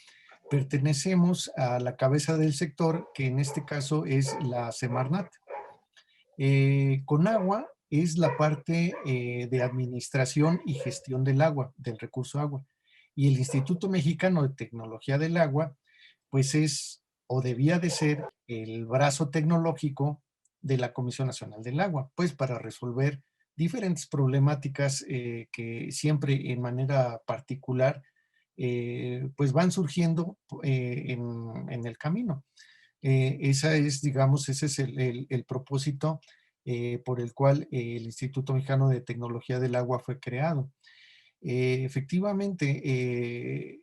pertenecemos a la cabeza del sector, que en este caso es la Semarnat. Conagua es la parte de administración y gestión del agua, del recurso agua. Y el Instituto Mexicano de Tecnología del Agua, pues es o debía de ser el brazo tecnológico de la Comisión Nacional del Agua, pues para resolver diferentes problemáticas que siempre en manera particular pues van surgiendo en el camino. Ese es el propósito por el cual el Instituto Mexicano de Tecnología del Agua fue creado. Efectivamente,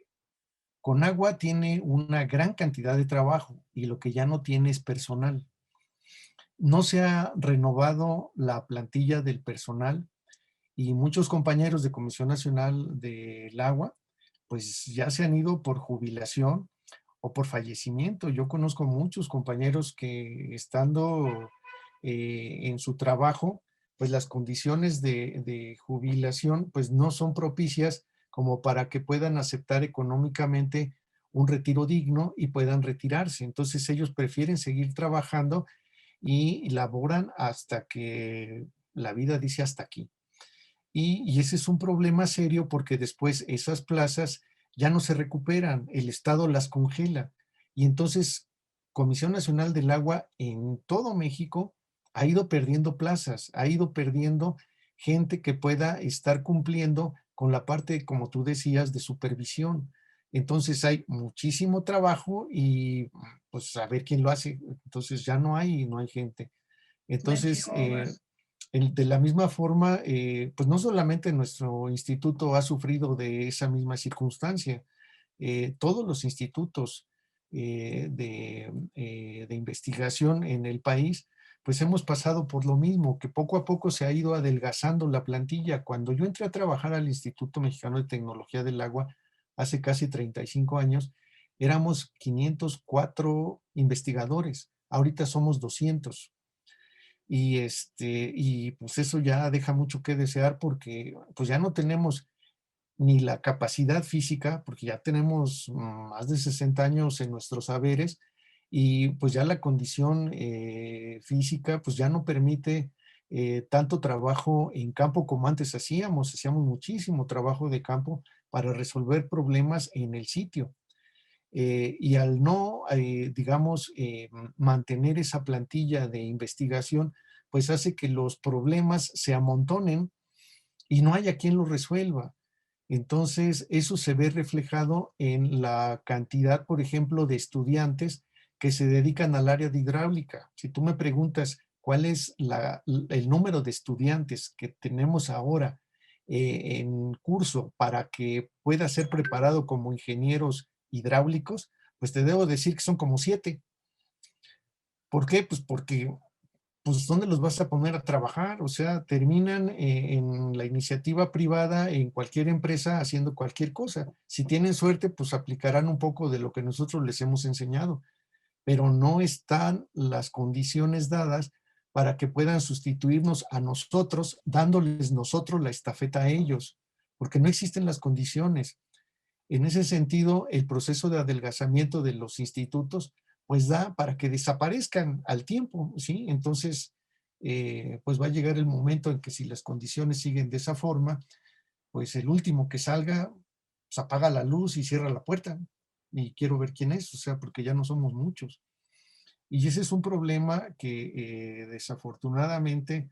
Conagua tiene una gran cantidad de trabajo y lo que ya no tiene es personal. No se ha renovado la plantilla del personal y muchos compañeros de Comisión Nacional del Agua pues ya se han ido por jubilación o por fallecimiento. Yo conozco muchos compañeros que estando en su trabajo, pues las condiciones de jubilación pues no son propicias como para que puedan aceptar económicamente un retiro digno y puedan retirarse. Entonces ellos prefieren seguir trabajando y laboran hasta que la vida dice hasta aquí. Y ese es un problema serio porque después esas plazas ya no se recuperan, el Estado las congela. Y entonces Comisión Nacional del Agua en todo México ha ido perdiendo plazas, ha ido perdiendo gente que pueda estar cumpliendo con la parte, como tú decías, de supervisión. Entonces hay muchísimo trabajo y pues a ver quién lo hace. Entonces ya no hay gente. Entonces, de la misma forma, pues no solamente nuestro instituto ha sufrido de esa misma circunstancia, todos los institutos de investigación en el país, pues hemos pasado por lo mismo, que poco a poco se ha ido adelgazando la plantilla. Cuando yo entré a trabajar al Instituto Mexicano de Tecnología del Agua, hace casi 35 años, éramos 504 investigadores, ahorita somos 200. Y pues eso ya deja mucho que desear porque pues ya no tenemos ni la capacidad física, porque ya tenemos más de 60 años en nuestros saberes y pues ya la condición física pues ya no permite tanto trabajo en campo como antes hacíamos muchísimo trabajo de campo para resolver problemas en el sitio. Y al no, digamos, mantener esa plantilla de investigación, pues hace que los problemas se amontonen y no haya quien los resuelva. Entonces, eso se ve reflejado en la cantidad, por ejemplo, de estudiantes que se dedican al área de hidráulica. Si tú me preguntas cuál es el número de estudiantes que tenemos ahora en curso para que pueda ser preparado como ingenieros hidráulicos, pues te debo decir que son como 7. ¿Por qué? Pues porque, pues, ¿dónde los vas a poner a trabajar? O sea, terminan en la iniciativa privada, en cualquier empresa, haciendo cualquier cosa. Si tienen suerte, pues aplicarán un poco de lo que nosotros les hemos enseñado, pero no están las condiciones dadas para que puedan sustituirnos a nosotros, dándoles nosotros la estafeta a ellos, porque no existen las condiciones. En ese sentido, el proceso de adelgazamiento de los institutos, pues da para que desaparezcan al tiempo, ¿sí? Entonces, pues va a llegar el momento en que si las condiciones siguen de esa forma, pues el último que salga, pues apaga la luz y cierra la puerta. Y quiero ver quién es, o sea, porque ya no somos muchos. Y ese es un problema que desafortunadamente,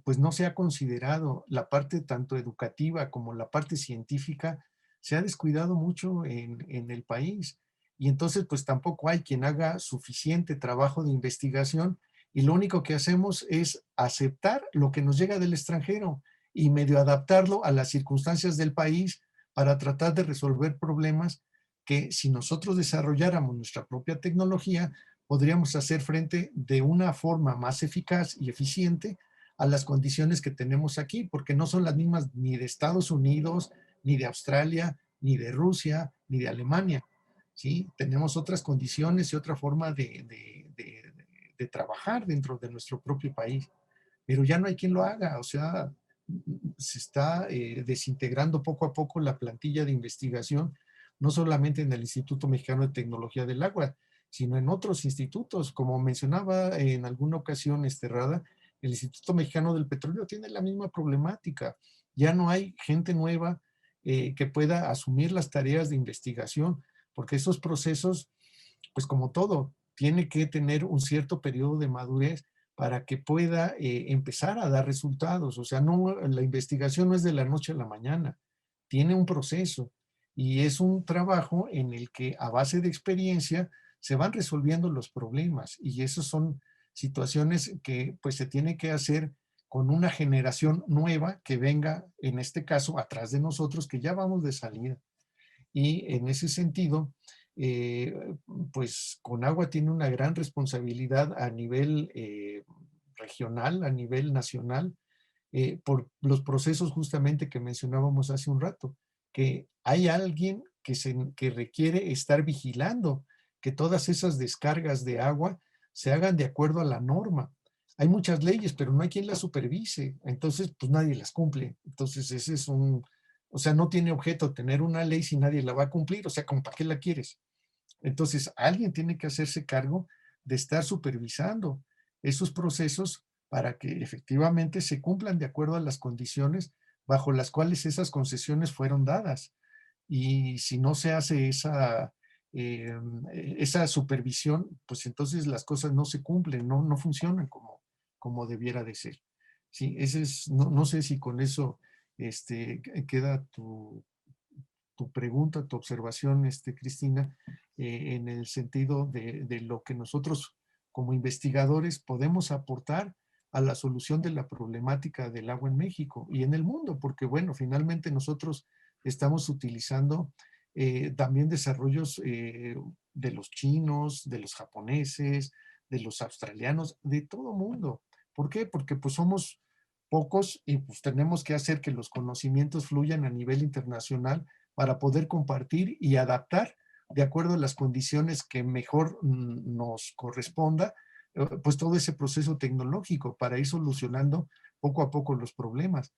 pues no se ha considerado. La parte tanto educativa como la parte científica se ha descuidado mucho en el país. Y entonces, pues tampoco hay quien haga suficiente trabajo de investigación y lo único que hacemos es aceptar lo que nos llega del extranjero y medio adaptarlo a las circunstancias del país para tratar de resolver problemas que si nosotros desarrolláramos nuestra propia tecnología, podríamos hacer frente de una forma más eficaz y eficiente a las condiciones que tenemos aquí, porque no son las mismas ni de Estados Unidos, ni de Australia, ni de Rusia, ni de Alemania. ¿Sí? Tenemos otras condiciones y otra forma de trabajar dentro de nuestro propio país, pero ya no hay quien lo haga. O sea, se está desintegrando poco a poco la plantilla de investigación, no solamente en el Instituto Mexicano de Tecnología del Agua, sino en otros institutos. Como mencionaba en alguna ocasión Rada, el Instituto Mexicano del Petróleo tiene la misma problemática. Ya no hay gente nueva que pueda asumir las tareas de investigación, porque esos procesos, pues como todo, tiene que tener un cierto periodo de madurez para que pueda empezar a dar resultados. O sea, no, la investigación no es de la noche a la mañana, tiene un proceso y es un trabajo en el que a base de experiencia se van resolviendo los problemas, y esas son situaciones que pues se tiene que hacer con una generación nueva que venga, en este caso, atrás de nosotros, que ya vamos de salida. Y en ese sentido, pues Conagua tiene una gran responsabilidad a nivel regional, a nivel nacional, por los procesos justamente que mencionábamos hace un rato, que hay alguien que requiere estar vigilando que todas esas descargas de agua se hagan de acuerdo a la norma. Hay muchas leyes, pero no hay quien las supervise, entonces pues nadie las cumple. Entonces ese es o sea, no tiene objeto tener una ley si nadie la va a cumplir, o sea, ¿como para qué la quieres? Entonces alguien tiene que hacerse cargo de estar supervisando esos procesos para que efectivamente se cumplan de acuerdo a las condiciones bajo las cuales esas concesiones fueron dadas. Y si no se hace esa supervisión, pues entonces las cosas no se cumplen, no funcionan como debiera de ser. Sí, no sé si con eso queda tu pregunta, tu observación, Cristina, en el sentido de lo que nosotros como investigadores podemos aportar a la solución de la problemática del agua en México y en el mundo, porque bueno, finalmente nosotros estamos utilizando también desarrollos de los chinos, de los japoneses, de los australianos, de todo mundo. ¿Por qué? Porque pues somos pocos y pues tenemos que hacer que los conocimientos fluyan a nivel internacional para poder compartir y adaptar de acuerdo a las condiciones que mejor nos corresponda, pues todo ese proceso tecnológico para ir solucionando poco a poco los problemas.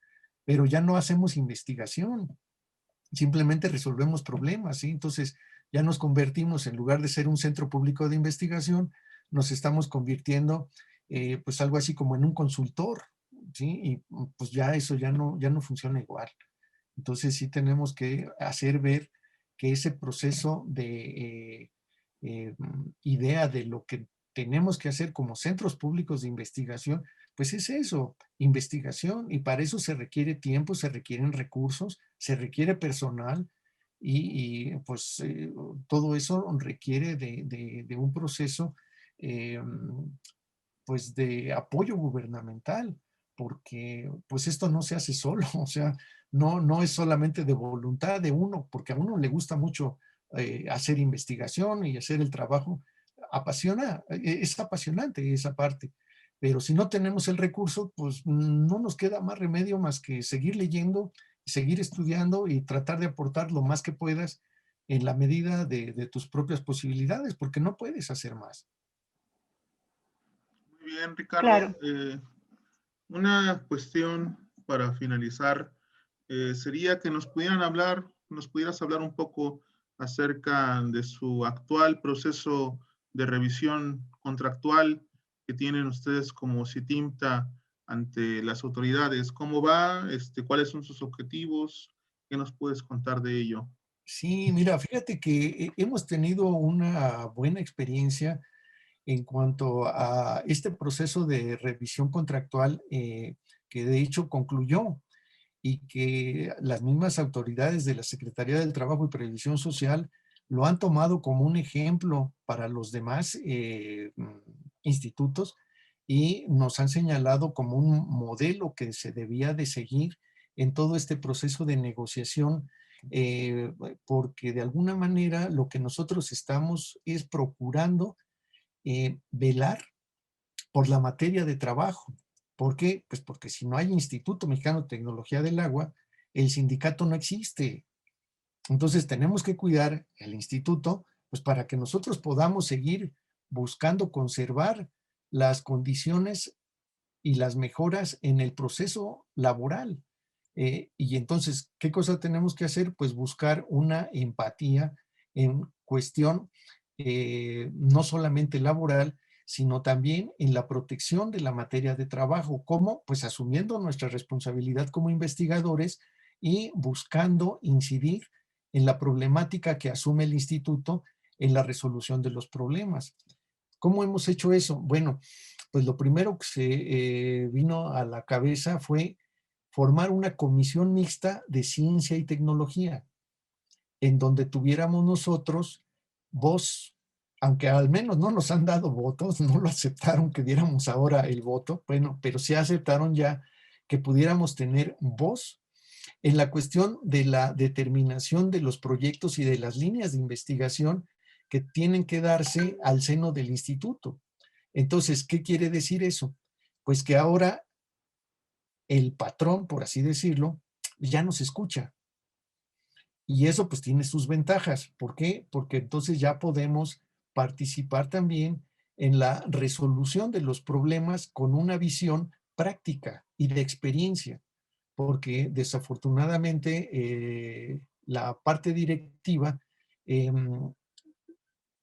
Pero ya no hacemos investigación, simplemente resolvemos problemas, ¿sí? Entonces ya nos convertimos, en lugar de ser un centro público de investigación, nos estamos convirtiendo pues algo así como en un consultor, ¿sí? Y pues ya eso ya no funciona igual. Entonces sí tenemos que hacer ver que ese proceso de idea de lo que tenemos que hacer como centros públicos de investigación, pues es eso, investigación, y para eso se requiere tiempo, se requieren recursos, se requiere personal, y pues todo eso requiere de un proceso pues de apoyo gubernamental, porque pues esto no se hace solo, o sea, no es solamente de voluntad de uno, porque a uno le gusta mucho hacer investigación y hacer el trabajo, es apasionante esa parte, pero si no tenemos el recurso, pues no nos queda más remedio más que seguir leyendo, seguir estudiando y tratar de aportar lo más que puedas en la medida de tus propias posibilidades, porque no puedes hacer más. Muy bien, Ricardo. Claro. Una cuestión para finalizar sería que nos pudieras hablar un poco acerca de su actual proceso de revisión contractual que tienen ustedes como CITIMTA ante las autoridades. ¿Cómo va? ¿Cuáles son sus objetivos? ¿Qué nos puedes contar de ello? Sí, mira, fíjate que hemos tenido una buena experiencia en cuanto a este proceso de revisión contractual que de hecho concluyó y que las mismas autoridades de la Secretaría del Trabajo y Previsión Social lo han tomado como un ejemplo para los demás institutos y nos han señalado como un modelo que se debía de seguir en todo este proceso de negociación, porque de alguna manera lo que nosotros estamos es procurando velar por la materia de trabajo. ¿Por qué? Pues porque si no hay Instituto Mexicano de Tecnología del Agua, el sindicato no existe. Entonces tenemos que cuidar el instituto, pues para que nosotros podamos seguir buscando conservar las condiciones y las mejoras en el proceso laboral. Y entonces, ¿qué cosa tenemos que hacer? Pues buscar una empatía en cuestión no solamente laboral, sino también en la protección de la materia de trabajo. ¿Cómo? Pues asumiendo nuestra responsabilidad como investigadores y buscando incidir en la problemática que asume el instituto en la resolución de los problemas. ¿Cómo hemos hecho eso? Bueno, pues lo primero que se vino a la cabeza fue formar una comisión mixta de ciencia y tecnología, en donde tuviéramos nosotros voz aunque al menos no nos han dado votos, no lo aceptaron que diéramos ahora el voto, bueno, pero sí aceptaron ya que pudiéramos tener voz en la cuestión de la determinación de los proyectos y de las líneas de investigación que tienen que darse al seno del instituto. Entonces, ¿qué quiere decir eso? Pues que ahora el patrón, por así decirlo, ya nos escucha. Y eso pues tiene sus ventajas. ¿Por qué? Porque entonces ya podemos participar también en la resolución de los problemas con una visión práctica y de experiencia. Porque desafortunadamente la parte directiva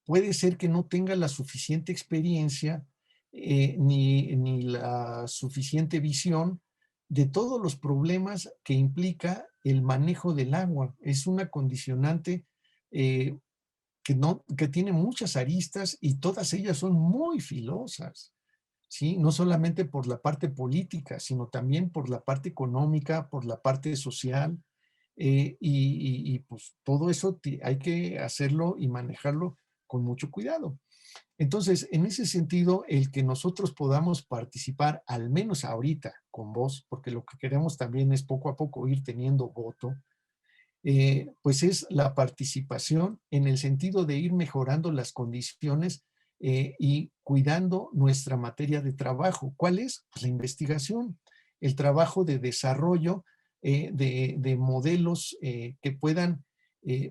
puede ser que no tenga la suficiente experiencia ni la suficiente visión de todos los problemas que implica el manejo del agua. Es una condicionante que tiene muchas aristas y todas ellas son muy filosas, ¿sí? No solamente por la parte política, sino también por la parte económica, por la parte social, y pues todo eso hay que hacerlo y manejarlo con mucho cuidado. Entonces, en ese sentido, el que nosotros podamos participar, al menos ahorita, con voz, porque lo que queremos también es poco a poco ir teniendo voto, pues es la participación en el sentido de ir mejorando las condiciones y cuidando nuestra materia de trabajo. ¿Cuál es? Pues la investigación, el trabajo de desarrollo de modelos que puedan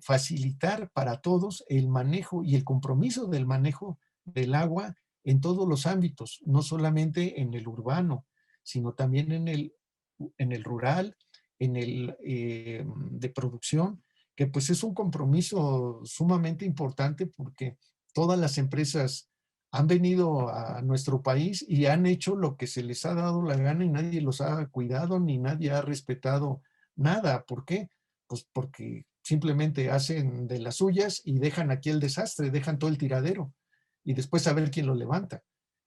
facilitar para todos el manejo y el compromiso del manejo del agua en todos los ámbitos, no solamente en el urbano, sino también en el rural, en el de producción, que pues es un compromiso sumamente importante porque todas las empresas han venido a nuestro país y han hecho lo que se les ha dado la gana y nadie los ha cuidado ni nadie ha respetado nada. ¿Por qué? Pues porque simplemente hacen de las suyas y dejan aquí el desastre, dejan todo el tiradero y después a ver quién lo levanta.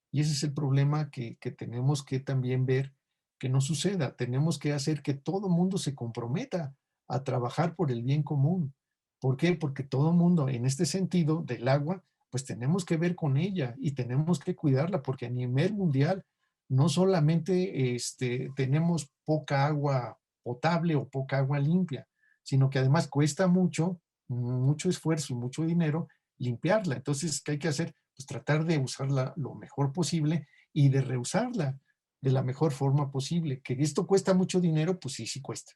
Y ese es el problema que tenemos que también ver que no suceda. Tenemos que hacer que todo mundo se comprometa a trabajar por el bien común. ¿Por qué? Porque todo mundo en este sentido del agua, pues tenemos que ver con ella y tenemos que cuidarla porque a nivel mundial no solamente tenemos poca agua potable o poca agua limpia, sino que además cuesta mucho esfuerzo y mucho dinero limpiarla. Entonces, ¿qué hay que hacer? Pues tratar de usarla lo mejor posible y de reusarla de la mejor forma posible. Que esto cuesta mucho dinero, pues sí cuesta.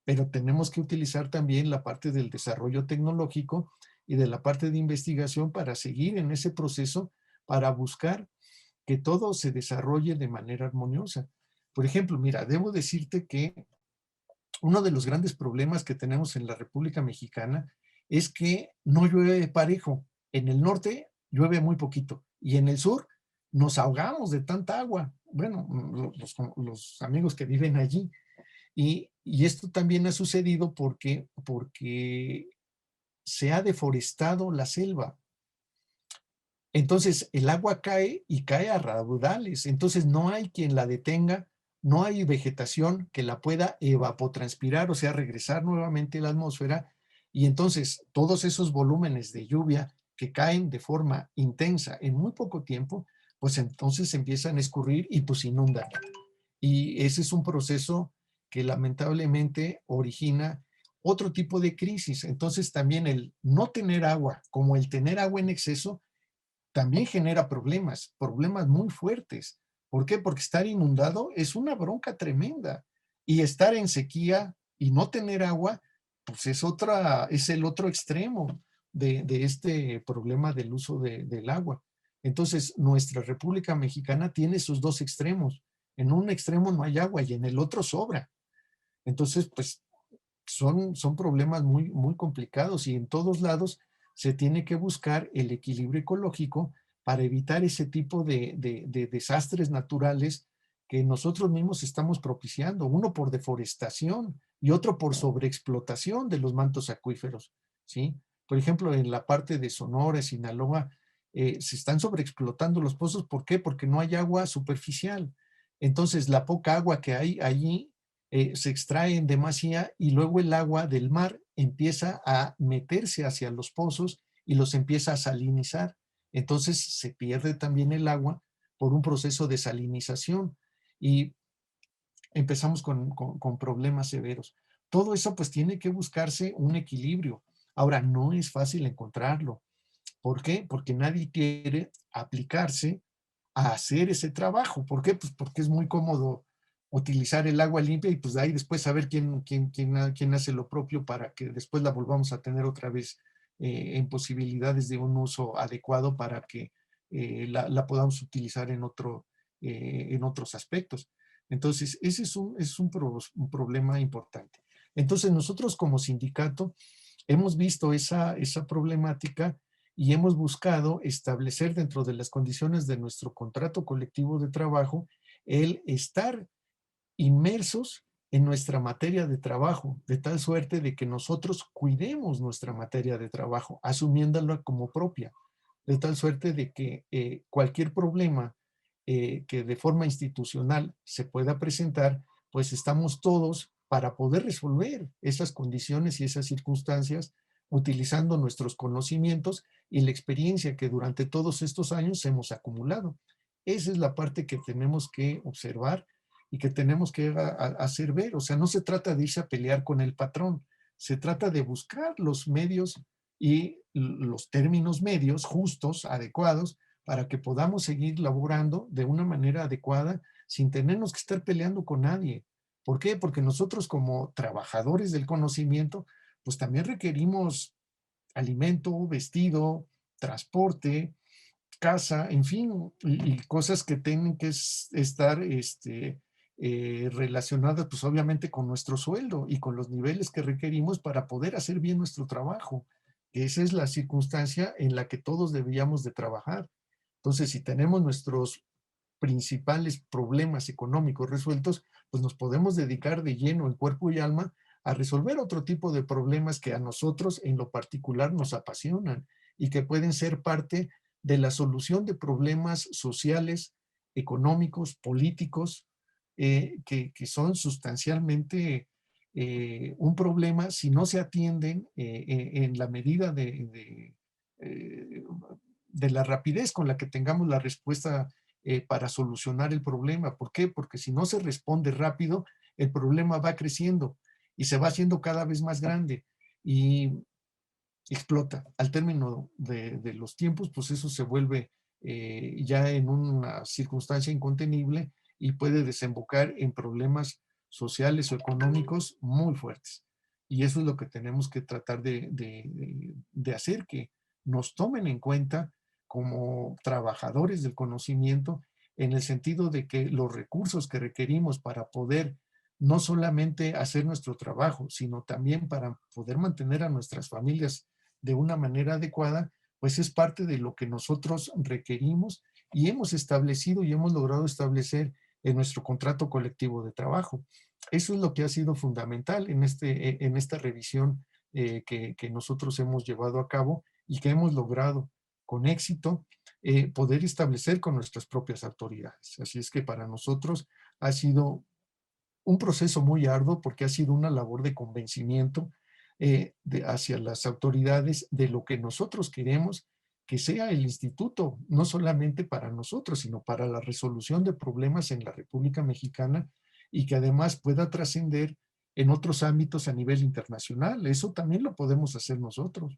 Pero tenemos que utilizar también la parte del desarrollo tecnológico y de la parte de investigación para seguir en ese proceso, para buscar que todo se desarrolle de manera armoniosa. Por ejemplo, mira, debo decirte que uno de los grandes problemas que tenemos en la República Mexicana es que no llueve parejo. En el norte llueve muy poquito y en el sur nos ahogamos de tanta agua. Bueno, los amigos que viven allí. Y esto también ha sucedido porque se ha deforestado la selva. Entonces el agua cae y cae a raudales. Entonces no hay quien la detenga, no hay vegetación que la pueda evapotranspirar, o sea, regresar nuevamente a la atmósfera. Y entonces todos esos volúmenes de lluvia que caen de forma intensa en muy poco tiempo, pues entonces empiezan a escurrir y pues inundan. Y ese es un proceso que lamentablemente origina otro tipo de crisis. Entonces también el no tener agua, como el tener agua en exceso, también genera problemas muy fuertes. ¿Por qué? Porque estar inundado es una bronca tremenda. Y estar en sequía y no tener agua, pues es el otro extremo de este problema del uso del agua. Entonces, nuestra República Mexicana tiene esos dos extremos. En un extremo no hay agua y en el otro sobra. Entonces, pues, son problemas muy, muy complicados y en todos lados se tiene que buscar el equilibrio ecológico para evitar ese tipo de desastres naturales que nosotros mismos estamos propiciando. Uno por deforestación y otro por sobreexplotación de los mantos acuíferos, ¿sí? Por ejemplo, en la parte de Sonora, Sinaloa, se están sobreexplotando los pozos. ¿Por qué? Porque no hay agua superficial. Entonces, la poca agua que hay allí se extrae en demasía y luego el agua del mar empieza a meterse hacia los pozos y los empieza a salinizar. Entonces se pierde también el agua por un proceso de salinización y empezamos con problemas severos. Todo eso pues tiene que buscarse un equilibrio. Ahora, no es fácil encontrarlo. ¿Por qué? Porque nadie quiere aplicarse a hacer ese trabajo. ¿Por qué? Pues porque es muy cómodo utilizar el agua limpia y pues de ahí después saber quién hace lo propio para que después la volvamos a tener otra vez en posibilidades de un uso adecuado para que la podamos utilizar en otros aspectos. Entonces, ese es un problema importante. Entonces, nosotros como sindicato hemos visto esa problemática y hemos buscado establecer dentro de las condiciones de nuestro contrato colectivo de trabajo el estar inmersos en nuestra materia de trabajo, de tal suerte de que nosotros cuidemos nuestra materia de trabajo, asumiéndola como propia, de tal suerte de que cualquier problema que de forma institucional se pueda presentar, pues estamos todos para poder resolver esas condiciones y esas circunstancias utilizando nuestros conocimientos y la experiencia que durante todos estos años hemos acumulado. Esa es la parte que tenemos que observar y que tenemos que hacer ver. O sea, no se trata de irse a pelear con el patrón, se trata de buscar los medios y los términos medios justos, adecuados, para que podamos seguir laborando de una manera adecuada sin tenernos que estar peleando con nadie. ¿Por qué? Porque nosotros como trabajadores del conocimiento, pues también requerimos alimento, vestido, transporte, casa, en fin, y cosas que tienen que estar relacionadas pues obviamente con nuestro sueldo y con los niveles que requerimos para poder hacer bien nuestro trabajo. Esa es la circunstancia en la que todos deberíamos de trabajar. Entonces, si tenemos nuestros principales problemas económicos resueltos, pues nos podemos dedicar de lleno en cuerpo y alma a resolver otro tipo de problemas que a nosotros en lo particular nos apasionan y que pueden ser parte de la solución de problemas sociales, económicos, políticos, que son sustancialmente un problema si no se atienden en la medida de la rapidez con la que tengamos la respuesta para solucionar el problema. ¿Por qué? Porque si no se responde rápido, el problema va creciendo y se va haciendo cada vez más grande y explota. Al término de los tiempos, pues eso se vuelve ya en una circunstancia incontenible y puede desembocar en problemas sociales o económicos muy fuertes. Y eso es lo que tenemos que tratar de hacer, que nos tomen en cuenta como trabajadores del conocimiento, en el sentido de que los recursos que requerimos para poder no solamente hacer nuestro trabajo, sino también para poder mantener a nuestras familias de una manera adecuada, pues es parte de lo que nosotros requerimos y hemos establecido y hemos logrado establecer en nuestro contrato colectivo de trabajo. Eso es lo que ha sido fundamental en esta revisión que nosotros hemos llevado a cabo y que hemos logrado con éxito poder establecer con nuestras propias autoridades. Así es que para nosotros ha sido un proceso muy arduo porque ha sido una labor de convencimiento hacia las autoridades de lo que nosotros queremos que sea el instituto, no solamente para nosotros, sino para la resolución de problemas en la República Mexicana y que además pueda trascender en otros ámbitos a nivel internacional. Eso también lo podemos hacer nosotros.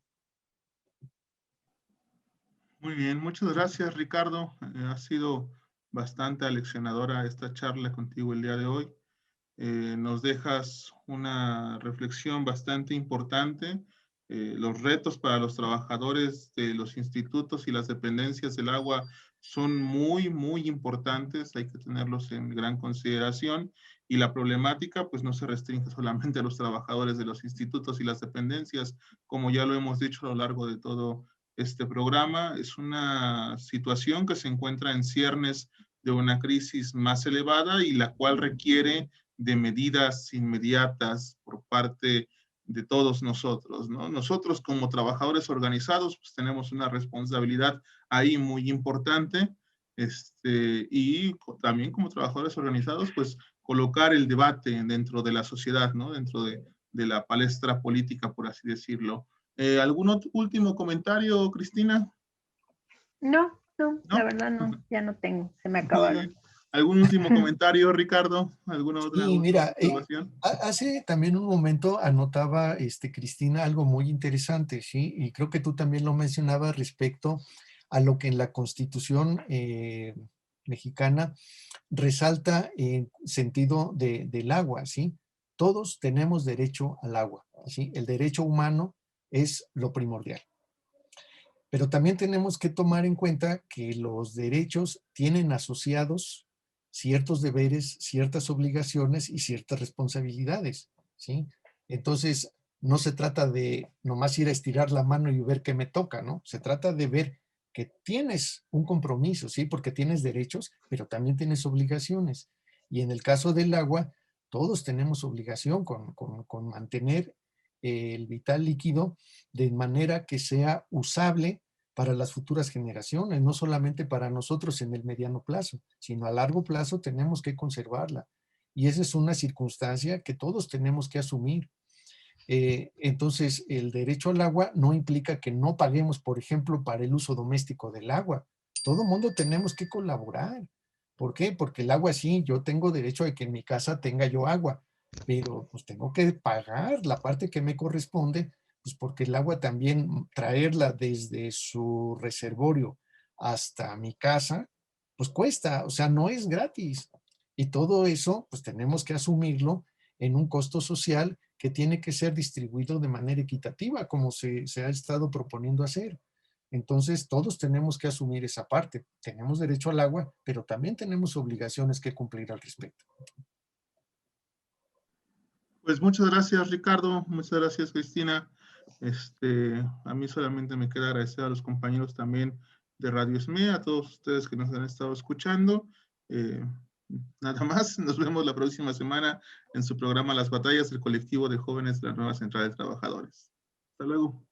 Muy bien, muchas gracias, Ricardo. Ha sido bastante aleccionadora esta charla contigo el día de hoy. Nos dejas una reflexión bastante importante. Los retos para los trabajadores de los institutos y las dependencias del agua son muy, muy importantes. Hay que tenerlos en gran consideración. Y la problemática pues no se restringe solamente a los trabajadores de los institutos y las dependencias, como ya lo hemos dicho a lo largo de todo este programa. Es una situación que se encuentra en ciernes de una crisis más elevada y la cual requiere de medidas inmediatas por parte de todos nosotros, ¿no? Nosotros como trabajadores organizados pues tenemos una responsabilidad ahí muy importante y también como trabajadores organizados pues colocar el debate dentro de la sociedad, ¿no? Dentro de la palestra política, por así decirlo. ¿Algún último comentario, Cristina? No, no, ¿No? la verdad no, ya no tengo, se me Muy acabaron. bien. ¿Algún último comentario, Ricardo? ¿Alguna otra Y mira, observación? hace también un momento anotaba Cristina algo muy interesante, ¿sí? Y creo que tú también lo mencionabas respecto a lo que en la Constitución mexicana resalta en sentido del agua, ¿sí? Todos tenemos derecho al agua, ¿sí? El derecho humano es lo primordial. Pero también tenemos que tomar en cuenta que los derechos tienen asociados ciertos deberes, ciertas obligaciones y ciertas responsabilidades, ¿sí? Entonces, no se trata de nomás ir a estirar la mano y ver qué me toca, ¿no? Se trata de ver que tienes un compromiso, ¿sí? Porque tienes derechos, pero también tienes obligaciones. Y en el caso del agua, todos tenemos obligación con mantener el vital líquido de manera que sea usable para las futuras generaciones, no solamente para nosotros en el mediano plazo, sino a largo plazo tenemos que conservarla. Y esa es una circunstancia que todos tenemos que asumir. Entonces, el derecho al agua no implica que no paguemos, por ejemplo, para el uso doméstico del agua. Todo mundo tenemos que colaborar. ¿Por qué? Porque el agua sí, yo tengo derecho a que en mi casa tenga yo agua, pero pues tengo que pagar la parte que me corresponde, pues porque el agua también traerla desde su reservorio hasta mi casa, pues cuesta, o sea, no es gratis. Y todo eso, pues tenemos que asumirlo en un costo social que tiene que ser distribuido de manera equitativa, como se ha estado proponiendo hacer. Entonces, todos tenemos que asumir esa parte. Tenemos derecho al agua, pero también tenemos obligaciones que cumplir al respecto. Pues muchas gracias, Ricardo. Muchas gracias, Cristina. A mí solamente me queda agradecer a los compañeros también de Radio SME, a todos ustedes que nos han estado escuchando. Nada más, nos vemos la próxima semana en su programa Las Batallas del Colectivo de Jóvenes de la Nueva Central de Trabajadores. Hasta luego.